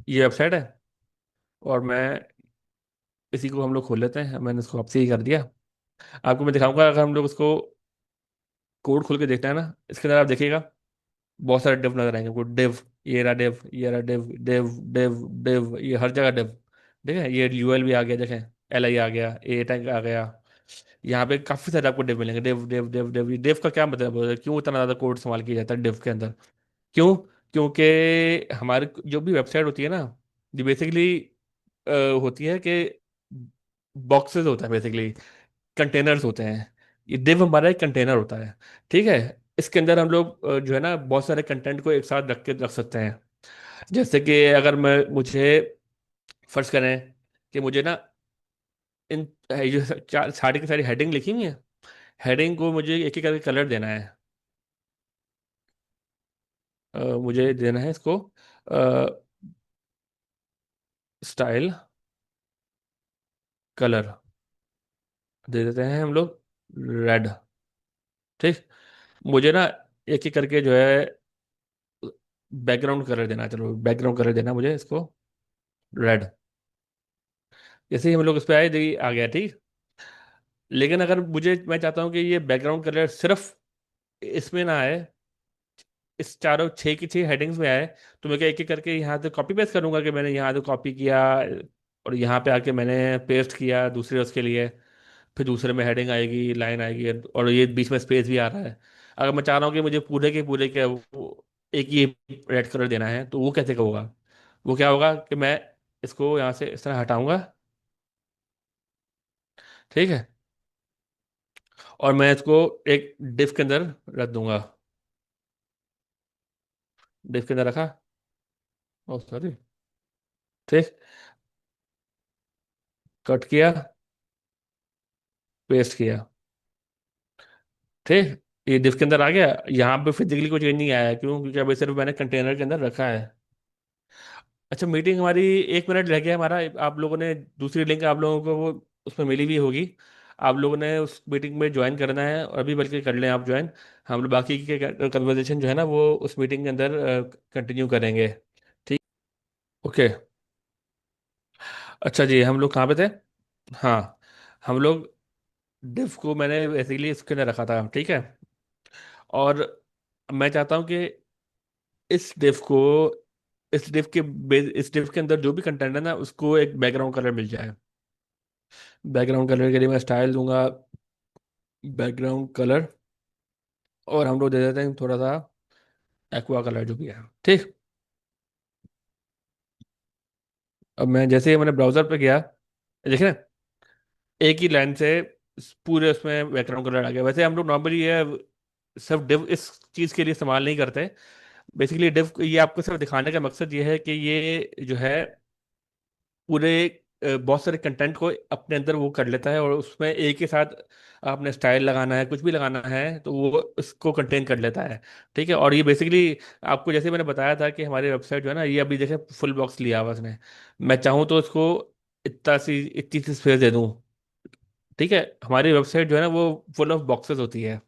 ये वेबसाइट है, और मैं इसी को हम लोग खोल लेते हैं। मैंने इसको आपसे ही कर दिया। आपको मैं दिखाऊंगा, अगर हम लोग इसको कोड खोल के देखते हैं ना, इसके अंदर आप देखिएगा बहुत सारे डिव नजर आएंगे। वो डिव, ये रहा डिव, ये रहा डिव, डिव डिव डिव, ये हर जगह डिव। ठीक है। ये यूएल भी आ गया, देखें, एल आई आ गया, ए टैग आ गया। यहाँ पे काफी सारे आपको डिव मिलेंगे, डिव डिव डिव डिव। ये डिव का क्या मतलब है? क्यों इतना ज्यादा कोड इस्तेमाल किया जाता है डिव के अंदर? क्यों? क्योंकि हमारे जो भी वेबसाइट होती है ना, ये बेसिकली होती है कि बॉक्सेस होता है, बेसिकली कंटेनर्स होते हैं। ये div हमारा एक कंटेनर होता है। ठीक है। इसके अंदर हम लोग जो है ना बहुत सारे कंटेंट को एक साथ रख के रख सकते हैं। जैसे कि अगर मैं मुझे फर्ज करें कि मुझे ना इन ये सारी की सारी हेडिंग लिखी हुई है, हेडिंग को मुझे एक एक करके कलर देना है। मुझे देना है इसको स्टाइल कलर। दे देते हैं हम लोग रेड। ठीक। मुझे ना एक एक करके जो है बैकग्राउंड कलर देना है। चलो बैकग्राउंड कलर देना मुझे इसको रेड। जैसे ही हम लोग इस पे आए, देखिए आ गया। ठीक। लेकिन अगर मुझे, मैं चाहता हूँ कि ये बैकग्राउंड कलर सिर्फ इसमें ना आए, इस चारों छः की छः हेडिंग्स में आए, तो मैं क्या एक एक करके यहाँ से कॉपी पेस्ट करूंगा कि मैंने यहाँ से कॉपी किया और यहाँ पे आके मैंने पेस्ट किया दूसरे उसके लिए। फिर दूसरे में हेडिंग आएगी, लाइन आएगी, और ये बीच में स्पेस भी आ रहा है। अगर मैं चाह रहा हूँ कि मुझे पूरे के पूरे के एक ही रेड कलर देना है, तो वो कैसे का होगा? वो क्या होगा कि मैं इसको यहाँ से इस तरह हटाऊंगा। ठीक है। और मैं इसको एक डिफ के अंदर रख दूंगा। डिफ के अंदर रखा। ओ सॉरी। ठीक। कट किया, पेस्ट किया। ठीक। ये डिफ के अंदर आ गया। यहाँ पे फिजिकली कोई चेंज नहीं आया, क्यों? क्योंकि अभी सिर्फ मैंने कंटेनर के अंदर रखा है। अच्छा, मीटिंग हमारी 1 मिनट रह गया हमारा। आप लोगों ने दूसरी लिंक, आप लोगों को वो उसमें मिली भी होगी। आप लोगों ने उस मीटिंग में ज्वाइन करना है, और अभी बल्कि कर लें आप ज्वाइन। हम लोग बाकी के कन्वर्सेशन जो है ना, वो उस मीटिंग के अंदर कंटिन्यू करेंगे। ठीक। ओके। अच्छा जी, हम लोग कहाँ पे थे? हाँ, हम लोग डिफ को मैंने बेसिकली इसके अंदर रखा था। ठीक है। और मैं चाहता हूँ कि इस डिफ को, इस डिफ के अंदर जो भी कंटेंट है ना, उसको एक बैकग्राउंड कलर मिल जाए। बैकग्राउंड कलर के लिए मैं स्टाइल दूंगा बैकग्राउंड कलर। और हम लोग दे देते हैं थोड़ा सा एक्वा कलर जो भी है। ठीक। अब मैं जैसे ही मैंने ब्राउजर पे गया, देखिए ना, एक ही लाइन से पूरे उसमें बैकग्राउंड कलर आ गया। वैसे हम लोग नॉर्मली ये सिर्फ डिव इस चीज़ के लिए इस्तेमाल नहीं करते। बेसिकली डिव ये आपको सिर्फ दिखाने का मकसद ये है कि ये जो है पूरे बहुत सारे कंटेंट को अपने अंदर वो कर लेता है, और उसमें एक ही साथ आपने स्टाइल लगाना है, कुछ भी लगाना है, तो वो उसको कंटेन कर लेता है। ठीक है। और ये बेसिकली आपको जैसे मैंने बताया था कि हमारी वेबसाइट जो है ना, ये अभी देखे फुल बॉक्स लिया हुआ उसने। मैं चाहूँ तो इसको इतनी सी स्पेस दे दूँ। ठीक है। हमारी वेबसाइट जो है ना, वो फुल ऑफ बॉक्सेस होती है।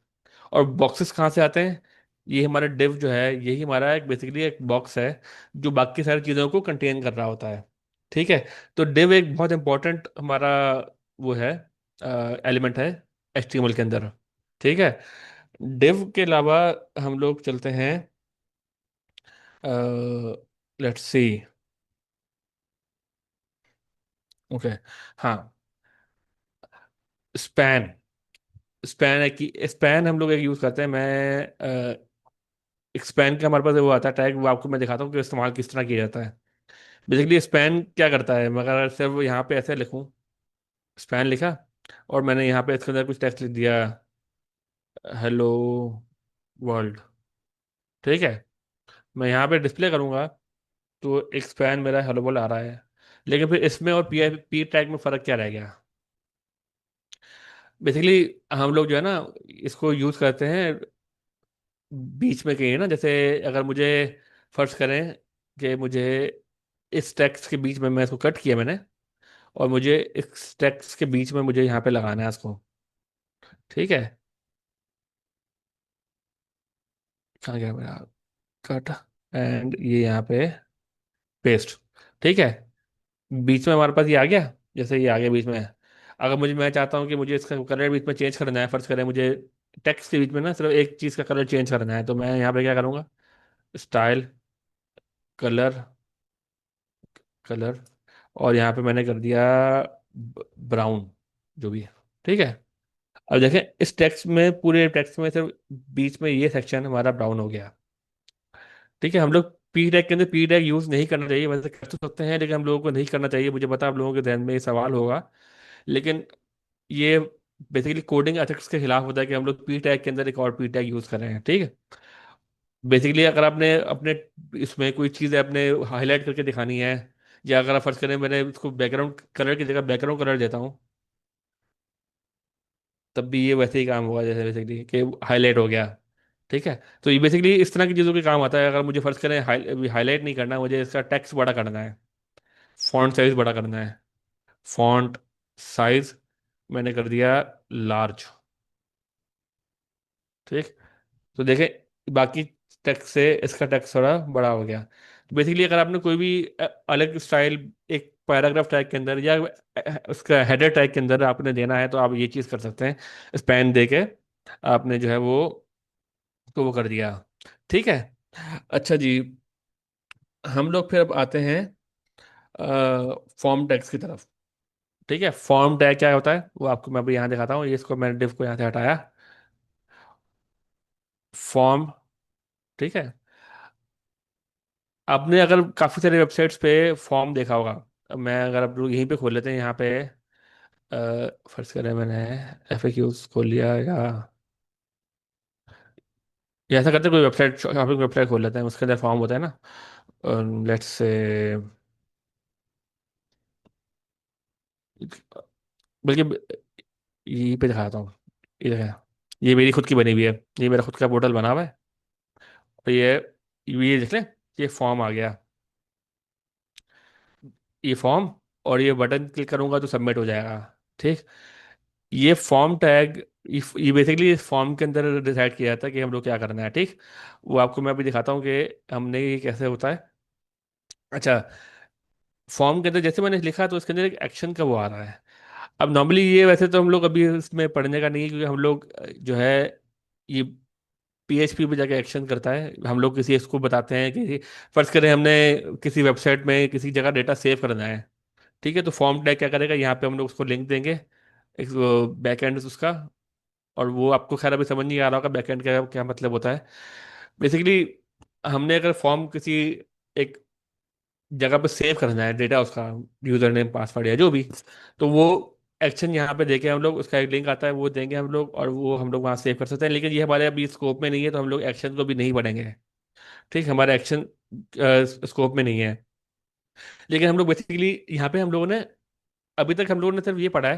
और बॉक्सेस कहाँ से आते हैं? ये हमारा डिव जो है, यही हमारा एक बेसिकली एक बॉक्स है, जो बाकी सारी चीज़ों को कंटेन कर रहा होता है। ठीक है। तो डिव एक बहुत इंपॉर्टेंट हमारा वो है, एलिमेंट है HTML के अंदर। ठीक है। डिव के अलावा हम लोग चलते हैं, लेट्स सी। ओके। हाँ, स्पैन। स्पैन है कि स्पैन हम लोग एक यूज़ करते हैं। मैं स्पैन का हमारे पास वो आता है टैग, वो आपको मैं दिखाता हूँ कि इस्तेमाल किस तरह किया जाता है। बेसिकली स्पैन क्या करता है, मगर अगर सिर्फ यहाँ पे ऐसे लिखूँ, स्पैन लिखा, और मैंने यहाँ पे इसके अंदर कुछ टेक्स्ट लिख दिया, हेलो वर्ल्ड। ठीक है। मैं यहाँ पे डिस्प्ले करूंगा, तो एक स्पैन मेरा हेलो वर्ल्ड आ रहा है। लेकिन फिर इसमें और पी टैग में फ़र्क क्या रह गया? बेसिकली हम लोग जो है ना, इसको यूज़ करते हैं बीच में कहीं ना। जैसे अगर मुझे फर्ज करें कि मुझे इस टेक्स्ट के बीच में, मैं इसको कट किया मैंने, और मुझे इस टेक्स्ट के बीच में मुझे यहाँ पे लगाना है इसको। ठीक है। कहाँ गया मेरा? कट। एंड ये यहाँ पे पेस्ट। ठीक है। बीच में हमारे पास ये आ गया। जैसे ये आ गया बीच में, अगर मैं चाहता हूँ कि मुझे इसका कलर बीच में चेंज करना है, फर्ज करें मुझे टेक्स्ट के बीच में ना सिर्फ एक चीज़ का कलर चेंज करना है, तो मैं यहाँ पे क्या करूँगा? स्टाइल, कलर, कलर, और यहाँ पे मैंने कर दिया ब्राउन, जो भी है। ठीक है। अब देखें इस टेक्स्ट में, पूरे टेक्स्ट में सिर्फ बीच में ये सेक्शन हमारा ब्राउन हो गया। ठीक है। हम लोग पी टैग के अंदर पी टैग यूज नहीं करना चाहिए, वैसे कर तो सकते हैं, लेकिन हम लोगों को नहीं करना चाहिए। मुझे पता है आप लोगों के ध्यान में ये सवाल होगा, लेकिन ये बेसिकली कोडिंग एथिक्स के खिलाफ होता है कि हम लोग पी टैग के अंदर एक और पी टैग यूज कर रहे हैं। ठीक है। बेसिकली अगर आपने अपने इसमें कोई चीज़ अपने हाईलाइट करके दिखानी है, या अगर आप फर्ज करें मैंने इसको बैकग्राउंड कलर की जगह बैकग्राउंड कलर देता हूँ, तब भी ये वैसे ही काम होगा जैसे बेसिकली कि हाईलाइट हो गया। ठीक है। तो ये बेसिकली इस तरह की चीज़ों के काम आता है। अगर मुझे फर्ज करें हाईलाइट नहीं करना, मुझे इसका टेक्स्ट बड़ा करना है, फॉन्ट साइज बड़ा करना है, फॉन्ट साइज मैंने कर दिया लार्ज। ठीक। तो देखें बाकी टेक्स्ट से इसका टेक्स्ट थोड़ा बड़ा हो गया। तो बेसिकली अगर आपने कोई भी अलग स्टाइल एक पैराग्राफ टैग के अंदर या उसका हेडर टैग के अंदर आपने देना है, तो आप ये चीज़ कर सकते हैं, स्पैन दे के आपने जो है वो कर दिया। ठीक है। अच्छा जी, हम लोग फिर अब आते हैं फॉर्म टैग्स की तरफ। ठीक है, फॉर्म टैग क्या होता है वो आपको मैं अभी यहाँ दिखाता हूँ। ये इसको मैंने डिव को यहाँ से हटाया। फॉर्म। ठीक है। आपने अगर काफ़ी सारे वेबसाइट्स पे फॉर्म देखा होगा। अब मैं अगर आप लोग यहीं पे खोल लेते हैं यहाँ पे, फर्स्ट करें मैंने FAQs खोल लिया या ऐसा करते हैं, कोई वेबसाइट शॉपिंग वेबसाइट खोल लेते हैं, उसके अंदर फॉर्म होता है ना। लेट्स से, बल्कि यहीं पे दिखाता हूँ। ये देखा, ये मेरी खुद की बनी हुई है। ये मेरा खुद का पोर्टल बना हुआ है। और ये देख लें, ये फॉर्म आ गया, ये फॉर्म। और ये बटन क्लिक करूंगा तो सबमिट हो जाएगा। ठीक। ये फॉर्म टैग, ये बेसिकली इस फॉर्म के अंदर डिसाइड किया जाता है कि हम लोग क्या करना है। ठीक। वो आपको मैं अभी दिखाता हूँ कि हमने ये कैसे होता है। अच्छा, फॉर्म के अंदर जैसे मैंने लिखा तो इसके अंदर एक एक्शन का वो आ रहा है। अब नॉर्मली ये वैसे तो हम लोग अभी इसमें पढ़ने का नहीं है, क्योंकि हम लोग जो है ये PHP पे जाके एक्शन करता है। हम लोग किसी इसको बताते हैं कि फर्ज करें हमने किसी वेबसाइट में किसी जगह डेटा सेव करना है। ठीक है, तो फॉर्म टैग क्या करेगा, यहाँ पे हम लोग उसको लिंक देंगे, एक बैक एंड उसका। और वो आपको खैर अभी समझ नहीं आ रहा होगा बैक एंड का क्या मतलब होता है। बेसिकली हमने अगर फॉर्म किसी एक जगह पे सेव करना है डेटा उसका, यूजर नेम पासवर्ड या जो भी, तो वो एक्शन यहाँ पे देके हम लोग, उसका एक लिंक आता है वो देंगे हम लोग, और वो हम लोग वहाँ सेव कर सकते हैं। लेकिन ये हमारे अभी स्कोप में नहीं है, तो हम लोग एक्शन को भी नहीं पढ़ेंगे। ठीक, हमारा एक्शन स्कोप में नहीं है। लेकिन हम लोग बेसिकली यहाँ पे हम लोगों ने, अभी तक हम लोगों ने सिर्फ ये पढ़ा है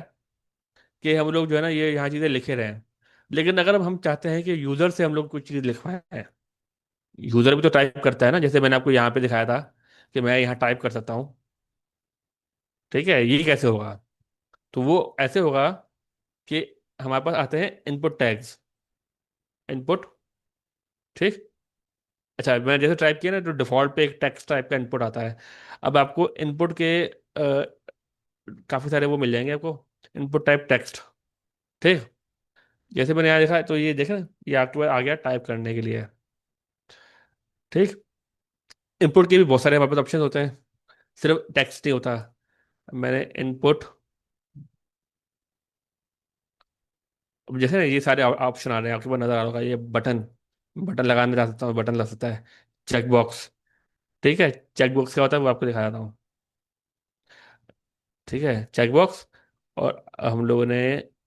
कि हम लोग जो है ना ये यहाँ चीज़ें लिखे रहे हैं। लेकिन अगर अब हम चाहते हैं कि यूजर से हम लोग कुछ चीज़ लिखवाएं, यूजर भी तो टाइप करता है ना, जैसे मैंने आपको यहाँ पे दिखाया था कि मैं यहाँ टाइप कर सकता हूँ। ठीक है, ये कैसे होगा? तो वो ऐसे होगा कि हमारे पास आते हैं इनपुट टैग्स, इनपुट। ठीक। अच्छा, मैं जैसे टाइप किया ना तो डिफॉल्ट पे एक टेक्स्ट टाइप का इनपुट आता है। अब आपको इनपुट के काफ़ी सारे वो मिल जाएंगे आपको, इनपुट टाइप टेक्स्ट। ठीक। जैसे मैंने यहाँ देखा तो ये देखा, ये आपके पास आ गया टाइप करने के लिए। ठीक। इनपुट के भी बहुत सारे हमारे पास ऑप्शन होते हैं, सिर्फ टेक्स्ट नहीं होता। मैंने इनपुट, अब जैसे ना ये सारे ऑप्शन आ रहे हैं आपके पास नजर आ रहा होगा, ये बटन, बटन लगाने जा सकता हूँ, बटन लग सकता है। Check box. ठीक है, चेक बॉक्स क्या होता है वो आपको दिखा देता हूँ। ठीक है, चेक बॉक्स। और हम लोगों ने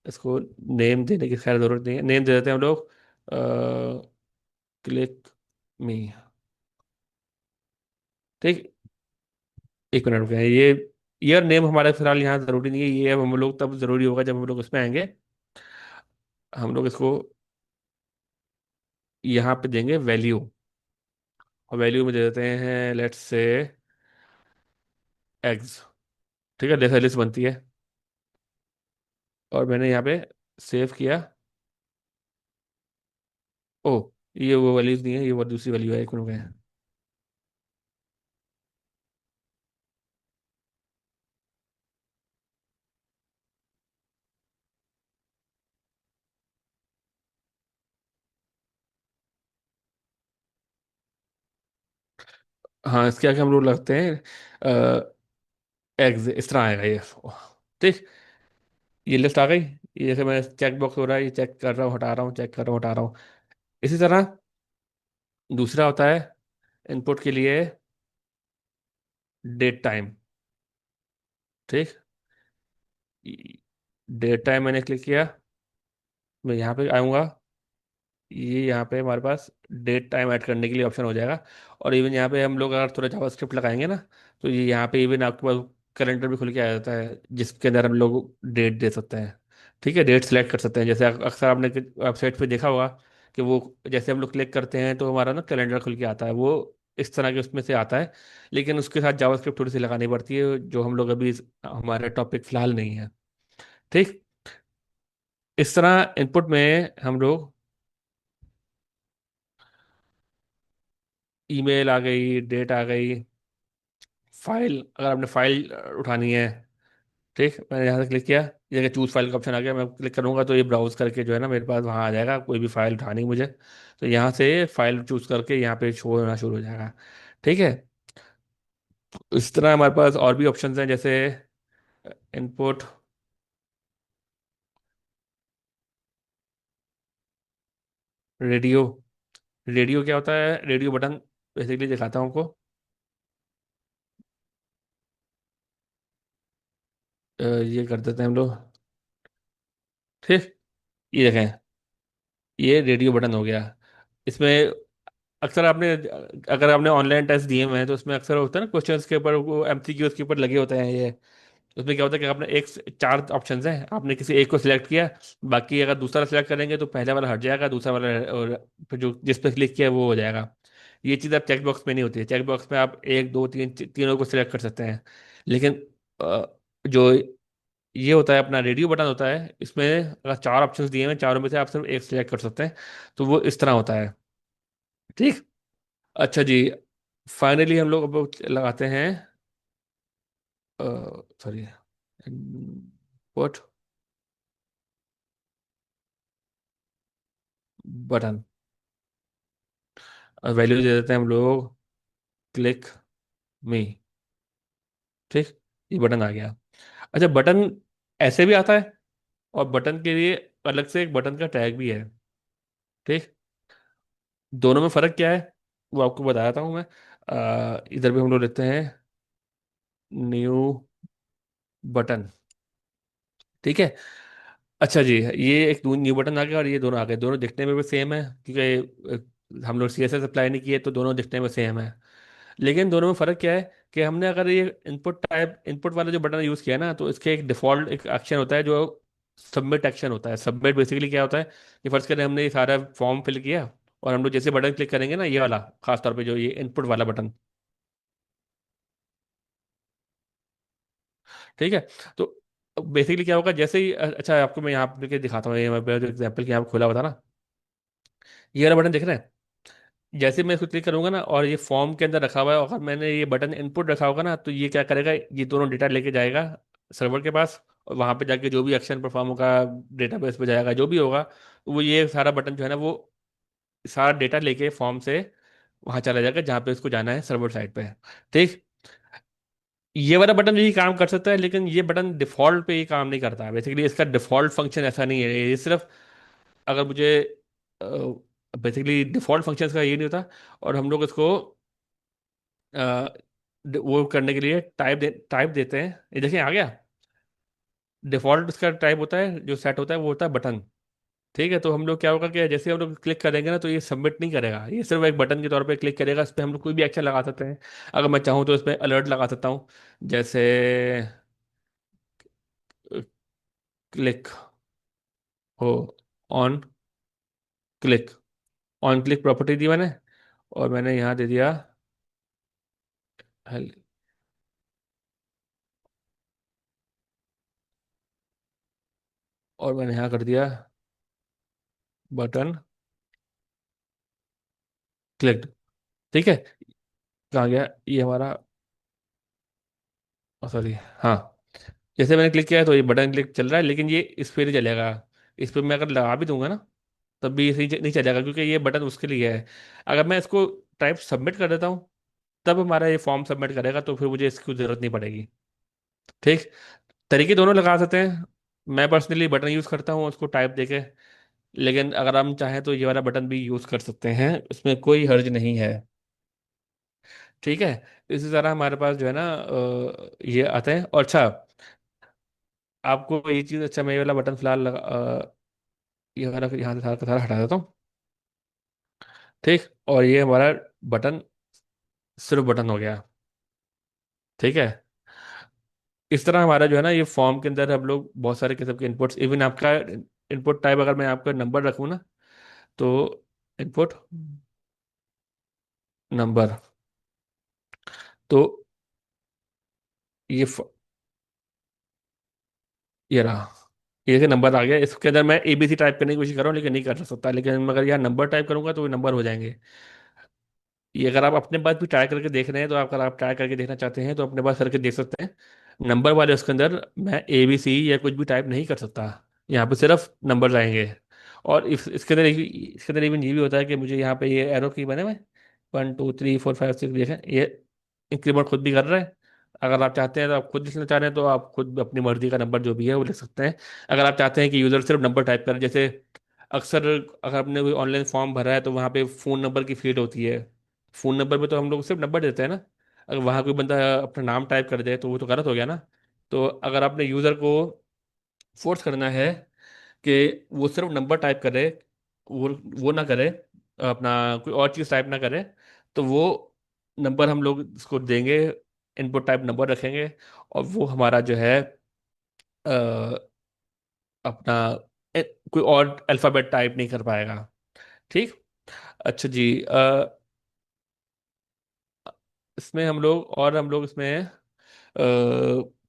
इसको नेम देने की खैर जरूरत नहीं है, नेम दे देते हैं हम लोग, क्लिक मी। ठीक। एक मिनट रुक गए ये ईयर नेम हमारा फिलहाल यहाँ जरूरी नहीं है, ये अब हम लोग तब जरूरी होगा जब हम लोग उसमें आएंगे। हम लोग इसको यहाँ पे देंगे वैल्यू, और वैल्यू में दे देते हैं लेट्स से एग्स। ठीक है, जैसे लिस्ट बनती है। और मैंने यहाँ पे सेव किया। ओ, ये वो वैल्यूज नहीं है, ये वो दूसरी वैल्यू है, एक मिनट में। हाँ, इसके आगे हम लोग लगते हैं एग्स, इस तरह आएगा ये। ठीक। ये लिस्ट आ गई। ये जैसे मैं चेक बॉक्स हो रहा है, ये चेक कर रहा हूँ हटा रहा हूँ, चेक कर रहा हूँ हटा रहा हूँ। इसी तरह दूसरा होता है इनपुट के लिए डेट टाइम। ठीक। डेट टाइम मैंने क्लिक किया, मैं यहाँ पे आऊँगा, ये यहाँ पे हमारे पास डेट टाइम ऐड करने के लिए ऑप्शन हो जाएगा। और इवन यहाँ पे हम लोग अगर थोड़ा जावास्क्रिप्ट लगाएंगे ना, तो ये यहाँ पे इवन आपके पास कैलेंडर भी खुल के आ जाता है, जिसके अंदर हम लोग डेट दे सकते हैं। ठीक है, डेट सेलेक्ट कर सकते हैं, जैसे अक्सर आपने वेबसाइट पे देखा होगा कि वो जैसे हम लोग क्लिक करते हैं तो हमारा ना कैलेंडर खुल के आता है, वो इस तरह के उसमें से आता है। लेकिन उसके साथ जावास्क्रिप्ट थोड़ी सी लगानी पड़ती है, जो हम लोग अभी हमारे टॉपिक फिलहाल नहीं है। ठीक। इस तरह इनपुट में हम लोग ईमेल आ गई, डेट आ गई, फाइल, अगर आपने फाइल उठानी है, ठीक, मैंने यहाँ से क्लिक किया, ये जगह चूज फाइल का ऑप्शन आ गया, मैं क्लिक करूंगा तो ये ब्राउज करके जो है ना मेरे पास वहाँ आ जाएगा, कोई भी फाइल उठानी है मुझे तो यहाँ से फाइल चूज करके यहाँ पे शो होना शुरू हो जाएगा। ठीक है। इस तरह हमारे पास और भी ऑप्शंस हैं, जैसे इनपुट, रेडियो। रेडियो क्या होता है? रेडियो बटन बेसिकली दिखाता हूँ आपको। ये कर देते हैं हम लोग। ठीक, ये देखें, ये रेडियो बटन हो गया। इसमें अक्सर आपने, अगर आपने ऑनलाइन टेस्ट दिए हुए हैं तो उसमें अक्सर होता है ना, क्वेश्चंस के ऊपर वो एमसीक्यूज के ऊपर लगे होते हैं ये। उसमें क्या होता है कि आपने एक, चार ऑप्शंस हैं, आपने किसी एक को सिलेक्ट किया, बाकी अगर दूसरा सिलेक्ट करेंगे तो पहले वाला हट जाएगा, दूसरा वाला और फिर जो जिस पर क्लिक किया वो हो जाएगा। ये चीज़ आप चेक बॉक्स में नहीं होती है। चेक बॉक्स में आप एक, दो, तीन, तीनों को सिलेक्ट कर सकते हैं। लेकिन जो ये होता है अपना रेडियो बटन होता है, इसमें अगर चार ऑप्शंस दिए हुए हैं, चारों में से आप सिर्फ एक सिलेक्ट कर सकते हैं। तो वो इस तरह होता है। ठीक। अच्छा जी, फाइनली हम लोग अब लगाते हैं, सॉरी, व्हाट, बटन, वैल्यू दे देते हैं हम लोग, क्लिक मी। ठीक, ये बटन आ गया। अच्छा, बटन ऐसे भी आता है, और बटन के लिए अलग से एक बटन का टैग भी है। ठीक, दोनों में फर्क क्या है वो आपको बताता हूँ मैं। इधर भी हम लोग लेते हैं न्यू बटन। ठीक है। अच्छा जी, ये एक न्यू बटन आ गया और ये दोनों आ गए, दोनों दिखने में भी सेम है, क्योंकि हम लोग सीएसएस अप्लाई नहीं किए तो दोनों दिखने में सेम है। लेकिन दोनों में फ़र्क क्या है कि हमने अगर ये इनपुट वाला जो बटन यूज़ किया ना, तो इसके एक डिफ़ॉल्ट एक एक्शन होता है जो सबमिट एक्शन होता है। सबमिट बेसिकली क्या होता है कि फर्ज करें हमने ये सारा फॉर्म फिल किया, और हम लोग जैसे बटन क्लिक करेंगे ना, ये वाला खास तौर पे जो ये इनपुट वाला बटन, ठीक है, तो बेसिकली क्या होगा, जैसे ही अच्छा आपको मैं यहाँ पे दिखाता हूँ, ये मैं जो एग्जाम्पल के यहाँ पे खोला हुआ था ना, ये वाला बटन दिख रहा है। जैसे मैं इसको क्लिक करूंगा ना, और ये फॉर्म के अंदर रखा हुआ है, और अगर मैंने ये बटन इनपुट रखा होगा ना, तो ये क्या करेगा, ये दोनों डेटा लेके जाएगा सर्वर के पास, और वहां पे जाके जो भी एक्शन परफॉर्म होगा, डेटाबेस पे जाएगा, जो भी होगा, तो वो ये सारा बटन जो है ना, वो सारा डेटा लेके फॉर्म से वहां चला जाएगा जहाँ पे उसको जाना है, सर्वर साइड पे। ठीक, ये वाला बटन भी काम कर सकता है, लेकिन ये बटन डिफॉल्ट पे ही काम नहीं करता। बेसिकली इसका डिफॉल्ट फंक्शन ऐसा नहीं है, ये सिर्फ अगर मुझे बेसिकली डिफॉल्ट फंक्शन का ये नहीं होता, और हम लोग इसको वो करने के लिए टाइप देते हैं। ये देखिए आ गया, डिफॉल्ट उसका टाइप होता है जो सेट होता है, वो होता है बटन। ठीक है, तो हम लोग क्या होगा कि जैसे हम लोग क्लिक करेंगे ना, तो ये सबमिट नहीं करेगा, ये सिर्फ एक बटन के तौर पे क्लिक करेगा। इस पर हम लोग कोई भी एक्शन लगा सकते हैं। अगर मैं चाहूँ तो इस पर अलर्ट लगा सकता हूँ, जैसे क्लिक हो, on click, on click property दी मैंने, और मैंने यहाँ दे दिया हेल- और मैंने यहाँ कर दिया बटन क्लिक। ठीक है, कहाँ गया ये हमारा, सॉरी, हाँ, जैसे मैंने क्लिक किया है तो ये बटन क्लिक चल रहा है, लेकिन ये इस पे नहीं चलेगा। इस पे मैं अगर लगा भी दूंगा ना, तब भी ये नहीं चलेगा, क्योंकि ये बटन उसके लिए है। अगर मैं इसको टाइप सबमिट कर देता हूँ, तब हमारा ये फॉर्म सबमिट करेगा, तो फिर मुझे इसकी जरूरत नहीं पड़ेगी। ठीक, तरीके दोनों लगा सकते हैं। मैं पर्सनली बटन यूज़ करता हूँ उसको टाइप देके, लेकिन अगर हम चाहें तो ये वाला बटन भी यूज़ कर सकते हैं, इसमें कोई हर्ज नहीं है। ठीक है, इसी तरह हमारे पास जो है ना ये आते हैं। और अच्छा, आपको ये चीज़, अच्छा मैं ये वाला बटन फिलहाल ये वाला यहाँ से सारा का सारा हटा देता हूँ। ठीक, और ये हमारा बटन सिर्फ बटन हो गया। ठीक है, इस तरह हमारा जो है ना, ये फॉर्म के अंदर हम लोग बहुत सारे किस्म के इनपुट्स, इवन आपका इनपुट टाइप अगर मैं आपका नंबर रखूँ ना, तो इनपुट नंबर, तो ये फ- ये रहा, ये देखिए नंबर आ गया, इसके अंदर मैं ABC टाइप करने की कोशिश कर रहा हूँ लेकिन नहीं कर सकता, लेकिन अगर यहाँ नंबर टाइप करूंगा तो वो नंबर हो जाएंगे। ये अगर आप अपने पास भी ट्राई करके देख रहे हैं तो अगर आप ट्राई करके देखना चाहते हैं तो अपने पास करके देख सकते हैं। नंबर वाले उसके अंदर मैं ABC या कुछ भी टाइप नहीं कर सकता, यहाँ पे सिर्फ नंबर आएंगे। और इसके अंदर इवन ये भी होता है कि मुझे यहाँ पे ये एरो की बने हुए 1 2 3 4 5 6 देखें, ये इंक्रीमेंट खुद भी कर रहा है। अगर आप चाहते हैं तो आप खुद लिखना चाह रहे हैं तो आप खुद अपनी मर्जी का नंबर जो भी है वो लिख सकते हैं। अगर आप चाहते हैं कि यूजर सिर्फ नंबर टाइप करें, जैसे अक्सर अगर आपने कोई ऑनलाइन फॉर्म भरा है तो वहाँ पे फ़ोन नंबर की फील्ड होती है। फ़ोन नंबर पे तो हम लोग सिर्फ नंबर देते हैं ना। अगर वहाँ कोई बंदा अपना नाम टाइप कर दे तो वो तो गलत हो गया ना। तो अगर आपने यूज़र को फोर्स करना है कि वो सिर्फ नंबर टाइप करे, वो वो ना करे, अपना कोई और चीज़ टाइप ना करे, तो वो नंबर हम लोग इसको देंगे, इनपुट टाइप नंबर रखेंगे, और वो हमारा जो है अ, अपना कोई और अल्फ़ाबेट टाइप नहीं कर पाएगा। ठीक। अच्छा जी, इसमें हम लोग इसमें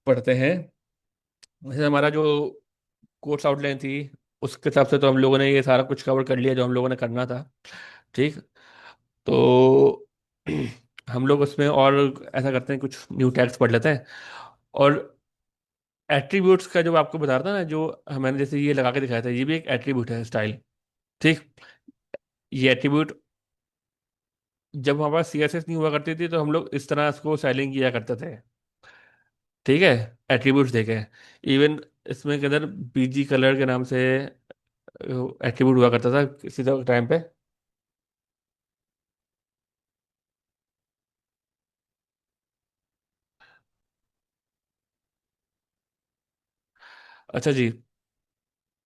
पढ़ते हैं। जैसे हमारा जो कोर्स आउटलाइन थी उसके हिसाब से तो हम लोगों ने ये सारा कुछ कवर कर लिया जो हम लोगों ने करना था। ठीक। तो हम लोग उसमें और ऐसा करते हैं, कुछ न्यू टैग्स पढ़ लेते हैं। और एट्रीब्यूट्स का जो आपको बता रहा था ना, जो मैंने जैसे ये लगा के दिखाया था, ये भी एक एट्रीब्यूट है, स्टाइल। ठीक। ये एट्रीब्यूट जब हमारे पास CSS नहीं हुआ करती थी तो हम लोग इस तरह इसको स्टाइलिंग किया करते थे। ठीक है। एट्रीब्यूट्स देखे। इवन इसमें के अंदर BG कलर के नाम से एट्रीब्यूट हुआ करता था किसी टाइम पे। अच्छा जी,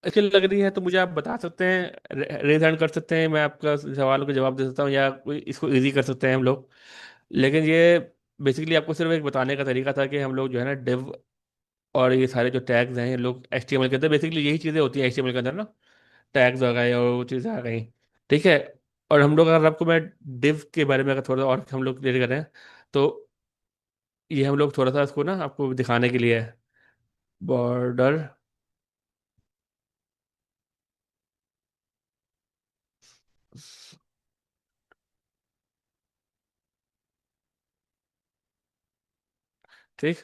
अच्छी लग रही है तो मुझे आप बता सकते हैं, रेज हैंड कर सकते हैं, मैं आपका सवालों का जवाब दे सकता हूँ, या कोई इसको इजी कर सकते हैं हम लोग। लेकिन ये बेसिकली आपको सिर्फ एक बताने का तरीका था कि हम लोग जो है ना डिव और ये सारे जो टैग्स हैं, ये लोग HTML के अंदर बेसिकली यही चीज़ें होती हैं HTML के अंदर ना, टैग्स आ गए और वो चीज़ें आ गई। ठीक है। और हम लोग अगर आपको मैं डिव के बारे में अगर थोड़ा और हम लोग क्लियर करें तो ये हम लोग थोड़ा सा इसको ना आपको दिखाने के लिए है, बॉर्डर। ठीक।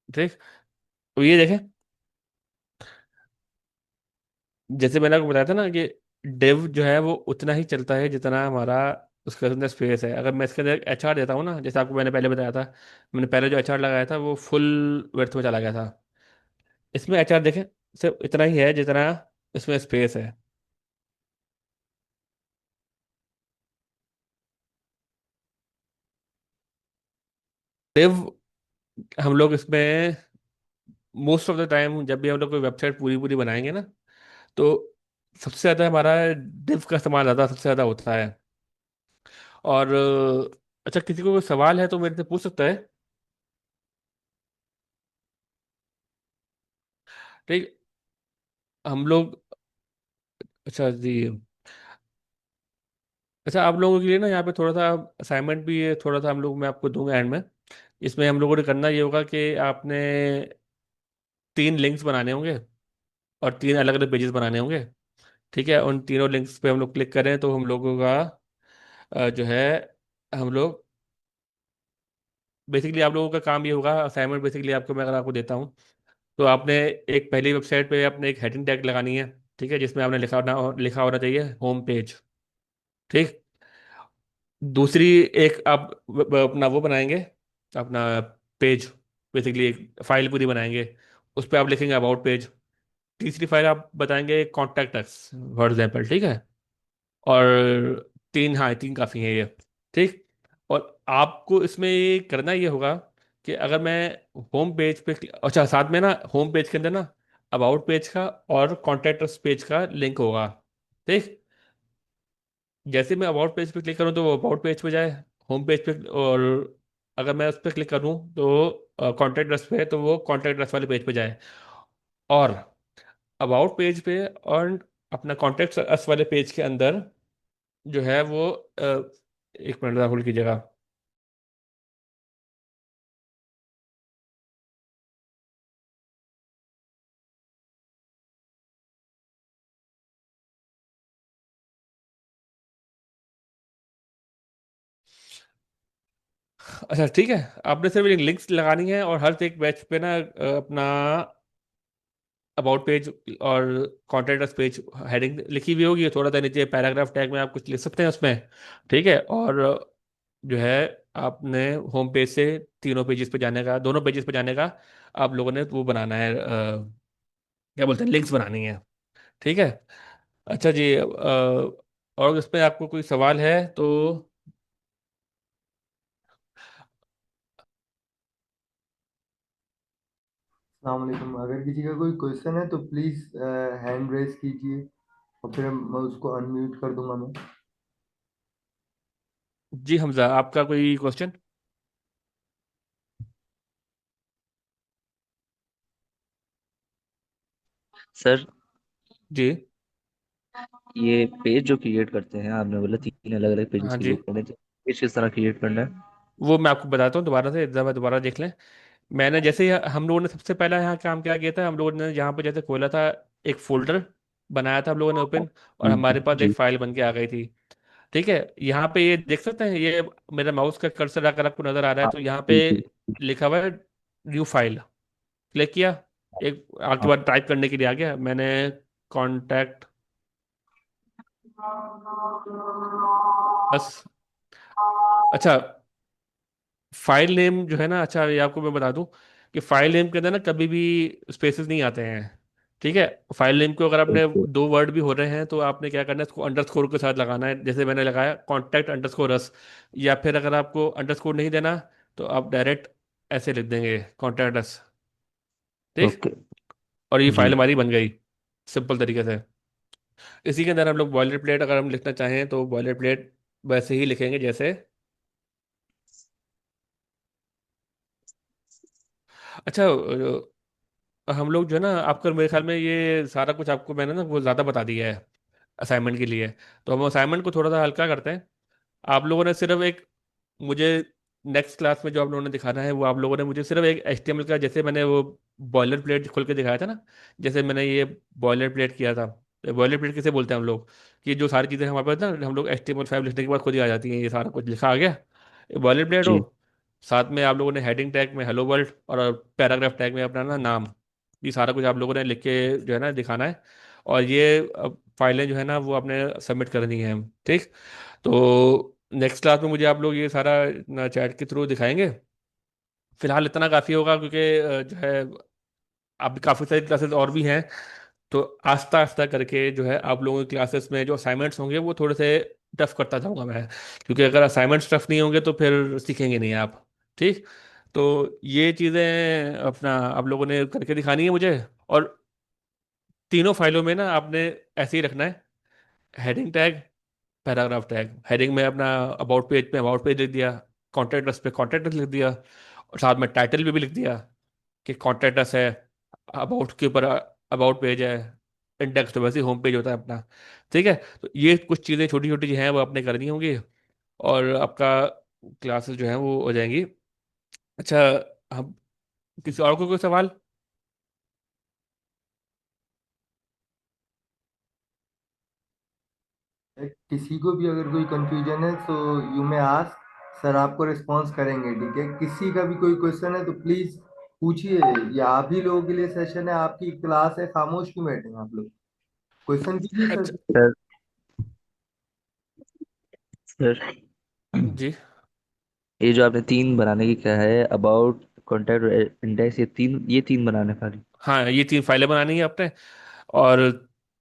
ठीक। तो ये देखें, जैसे मैंने आपको बताया था ना कि डेव जो है वो उतना ही चलता है जितना हमारा उसके अंदर स्पेस है। अगर मैं इसके अंदर HR देता हूँ ना, जैसे आपको मैंने पहले बताया था, मैंने पहले जो HR लगाया था वो फुल वर्थ में चला गया था। इसमें HR देखें, सिर्फ इतना ही है जितना इसमें स्पेस है। डेव हम लोग इसमें मोस्ट ऑफ द टाइम जब भी हम लोग कोई वेबसाइट पूरी पूरी बनाएंगे ना, तो सबसे ज़्यादा हमारा डिव का इस्तेमाल ज़्यादा सबसे ज़्यादा होता है। और अच्छा, किसी को कोई सवाल है तो मेरे से पूछ सकता है। ठीक। हम लोग, अच्छा जी, अच्छा आप लोगों के लिए ना यहाँ पे थोड़ा सा असाइनमेंट भी है, थोड़ा सा हम लोग मैं आपको दूंगा एंड में। इसमें हम लोगों ने करना ये होगा कि आपने 3 लिंक्स बनाने होंगे और 3 अलग अलग पेजेस बनाने होंगे। ठीक है। उन तीनों लिंक्स पे हम लोग क्लिक करें तो हम लोगों का जो है, हम लोग बेसिकली आप लोगों का काम ये होगा, असाइनमेंट बेसिकली आपको मैं अगर आपको देता हूँ तो आपने एक पहली वेबसाइट पे आपने एक हेडिंग टैग लगानी है। ठीक है, जिसमें आपने लिखा होना चाहिए होम पेज। ठीक। दूसरी एक आप अपना वो बनाएंगे, अपना पेज, बेसिकली एक फाइल पूरी बनाएंगे, उस पर आप लिखेंगे अबाउट पेज। तीसरी फाइल आप बताएंगे कॉन्टैक्ट अस फॉर एग्जाम्पल। ठीक है। और तीन, हाँ 3 काफ़ी हैं ये। ठीक। और आपको इसमें ये करना ये होगा कि अगर मैं होम पेज पे, अच्छा साथ में ना होम पेज के अंदर ना अबाउट पेज का और कॉन्टैक्ट अस पेज का लिंक होगा। ठीक। जैसे मैं अबाउट पेज पे क्लिक करूँ तो वो अबाउट पेज पे जाए, होम पेज पे, और अगर मैं उस पर क्लिक करूँ तो कॉन्टैक्ट अस पे तो वो कॉन्टैक्ट अस वाले पेज पे जाए। और अबाउट पेज पे और अपना कॉन्टेक्ट अस वाले पेज के अंदर जो है वो एक मिनट होल्ड कीजिएगा। अच्छा ठीक है, आपने सिर्फ एक लिंक्स लगानी है और हर एक बैच पे ना अपना अबाउट पेज और कॉन्टेक्ट पेज हेडिंग लिखी हुई होगी, थोड़ा सा नीचे पैराग्राफ टैग में आप कुछ लिख सकते हैं उसमें। ठीक है, और जो है आपने होम पेज से तीनों पेजेस पे जाने का, दोनों पेजेस पे जाने का आप लोगों ने वो बनाना है, क्या बोलते हैं, लिंक्स बनानी है। ठीक है। अच्छा जी, और इसमें आपको कोई सवाल है तो। अस्सलाम वालेकुम। अगर किसी का कोई क्वेश्चन है तो प्लीज़ हैंड रेज कीजिए और फिर मैं उसको अनम्यूट कर दूंगा मैं। जी हमजा, आपका कोई क्वेश्चन? सर, जी। ये पेज जो क्रिएट करते हैं, आपने बोला 3 अलग अलग पेजेस हाँ जी, क्रिएट करने हैं, तो पेज किस तरह क्रिएट करना है? वो मैं आपको बताता हूँ दोबारा से, एक दफा दोबारा देख लें। मैंने जैसे हम लोगों ने सबसे पहला यहाँ काम क्या किया था, हम लोगों ने यहाँ पे जैसे खोला था, एक फोल्डर बनाया था हम लोगों ने ओपन, और जी हमारे पास एक जी। फाइल बन के आ गई थी। ठीक है, यहाँ पे ये देख सकते हैं, ये मेरा माउस का कर्सर अगर आपको नजर आ रहा है हाँ तो यहाँ पे जी जी। लिखा हुआ है न्यू फाइल। क्लिक किया, एक आपके हाँ। बाद टाइप करने के लिए आ गया, मैंने कॉन्टैक्ट बस। अच्छा, फाइल नेम जो है ना, अच्छा ये आपको मैं बता दूं कि फाइल नेम के अंदर ना कभी भी स्पेसेस नहीं आते हैं। ठीक है, फाइल नेम को अगर आपने ओके दो वर्ड भी हो रहे हैं तो आपने क्या करना है, इसको अंडरस्कोर के साथ लगाना है, जैसे मैंने लगाया कॉन्टैक्ट अंडरस्कोर अस। या फिर अगर आपको अंडरस्कोर नहीं देना तो आप डायरेक्ट ऐसे लिख देंगे कॉन्टैक्ट अस। ठीक, ओके। और ये जी फाइल हमारी बन गई सिंपल तरीके से। इसी के अंदर हम लोग बॉयलर प्लेट अगर हम लिखना चाहें तो बॉयलर प्लेट वैसे ही लिखेंगे जैसे। अच्छा, हम लोग जो है ना, आपका मेरे ख्याल में ये सारा कुछ आपको मैंने ना वो ज़्यादा बता दिया है असाइनमेंट के लिए। तो हम असाइनमेंट को थोड़ा सा हल्का करते हैं। आप लोगों ने सिर्फ एक, मुझे नेक्स्ट क्लास में जो आप लोगों ने दिखाना है वो आप लोगों ने मुझे सिर्फ एक एचटीएमएल का, जैसे मैंने वो बॉयलर प्लेट खोल के दिखाया था ना, जैसे मैंने ये बॉयलर प्लेट किया था। बॉयलर प्लेट किसे बोलते हैं हम लोग, कि जो सारी चीज़ें हमारे पास ना, हम लोग HTML5 लिखने के बाद खुद ही आ जाती हैं, ये सारा कुछ लिखा आ गया, ये बॉयलर प्लेट हो। जी। साथ में आप लोगों ने हेडिंग टैग में हेलो वर्ल्ड और पैराग्राफ टैग में अपना ना नाम, ये सारा कुछ आप लोगों ने लिख के जो है ना दिखाना है। और ये फाइलें जो है ना वो आपने सबमिट करनी है। ठीक, तो नेक्स्ट क्लास में मुझे आप लोग ये सारा चैट के थ्रू दिखाएंगे। फिलहाल इतना काफ़ी होगा, क्योंकि जो है अब काफ़ी सारी क्लासेस और भी हैं। तो आस्ता आस्ता करके जो है आप लोगों की क्लासेस में जो असाइनमेंट्स होंगे वो थोड़े से टफ करता जाऊंगा मैं, क्योंकि अगर असाइनमेंट्स टफ नहीं होंगे तो फिर सीखेंगे नहीं आप। ठीक, तो ये चीज़ें अपना आप लोगों ने करके दिखानी है मुझे। और तीनों फाइलों में ना आपने ऐसे ही रखना है, heading tag, paragraph tag. Heading में अपना अबाउट पेज पे अबाउट पेज लिख दिया, कॉन्टैक्ट अस पे कॉन्टैक्ट अस लिख दिया, और साथ में टाइटल भी लिख दिया कि कॉन्टैक्ट अस है, अबाउट के ऊपर अबाउट पेज है, इंडेक्स तो वैसे ही होम पेज होता है अपना। ठीक है, तो ये कुछ चीज़ें छोटी छोटी जो हैं वो आपने करनी होंगी, और आपका क्लासेस जो हैं वो हो जाएंगी। अच्छा, हम किसी और को कोई सवाल? किसी को भी अगर कोई कंफ्यूजन है तो यू मे आस्क, सर आपको रिस्पॉन्स करेंगे। ठीक है, किसी का भी कोई क्वेश्चन है तो प्लीज पूछिए। ये आप ही लोगों के लिए सेशन है, आपकी क्लास है, खामोश क्यों बैठे हैं आप लोग? क्वेश्चन कीजिए सर अच्छा। से। सर। सर, जी ये जो आपने 3 बनाने की कहा है, अबाउट, कॉन्टैक्ट और इंडेक्स, ये तीन बनाने खाली? हाँ, ये तीन फाइलें बनानी है आपने, और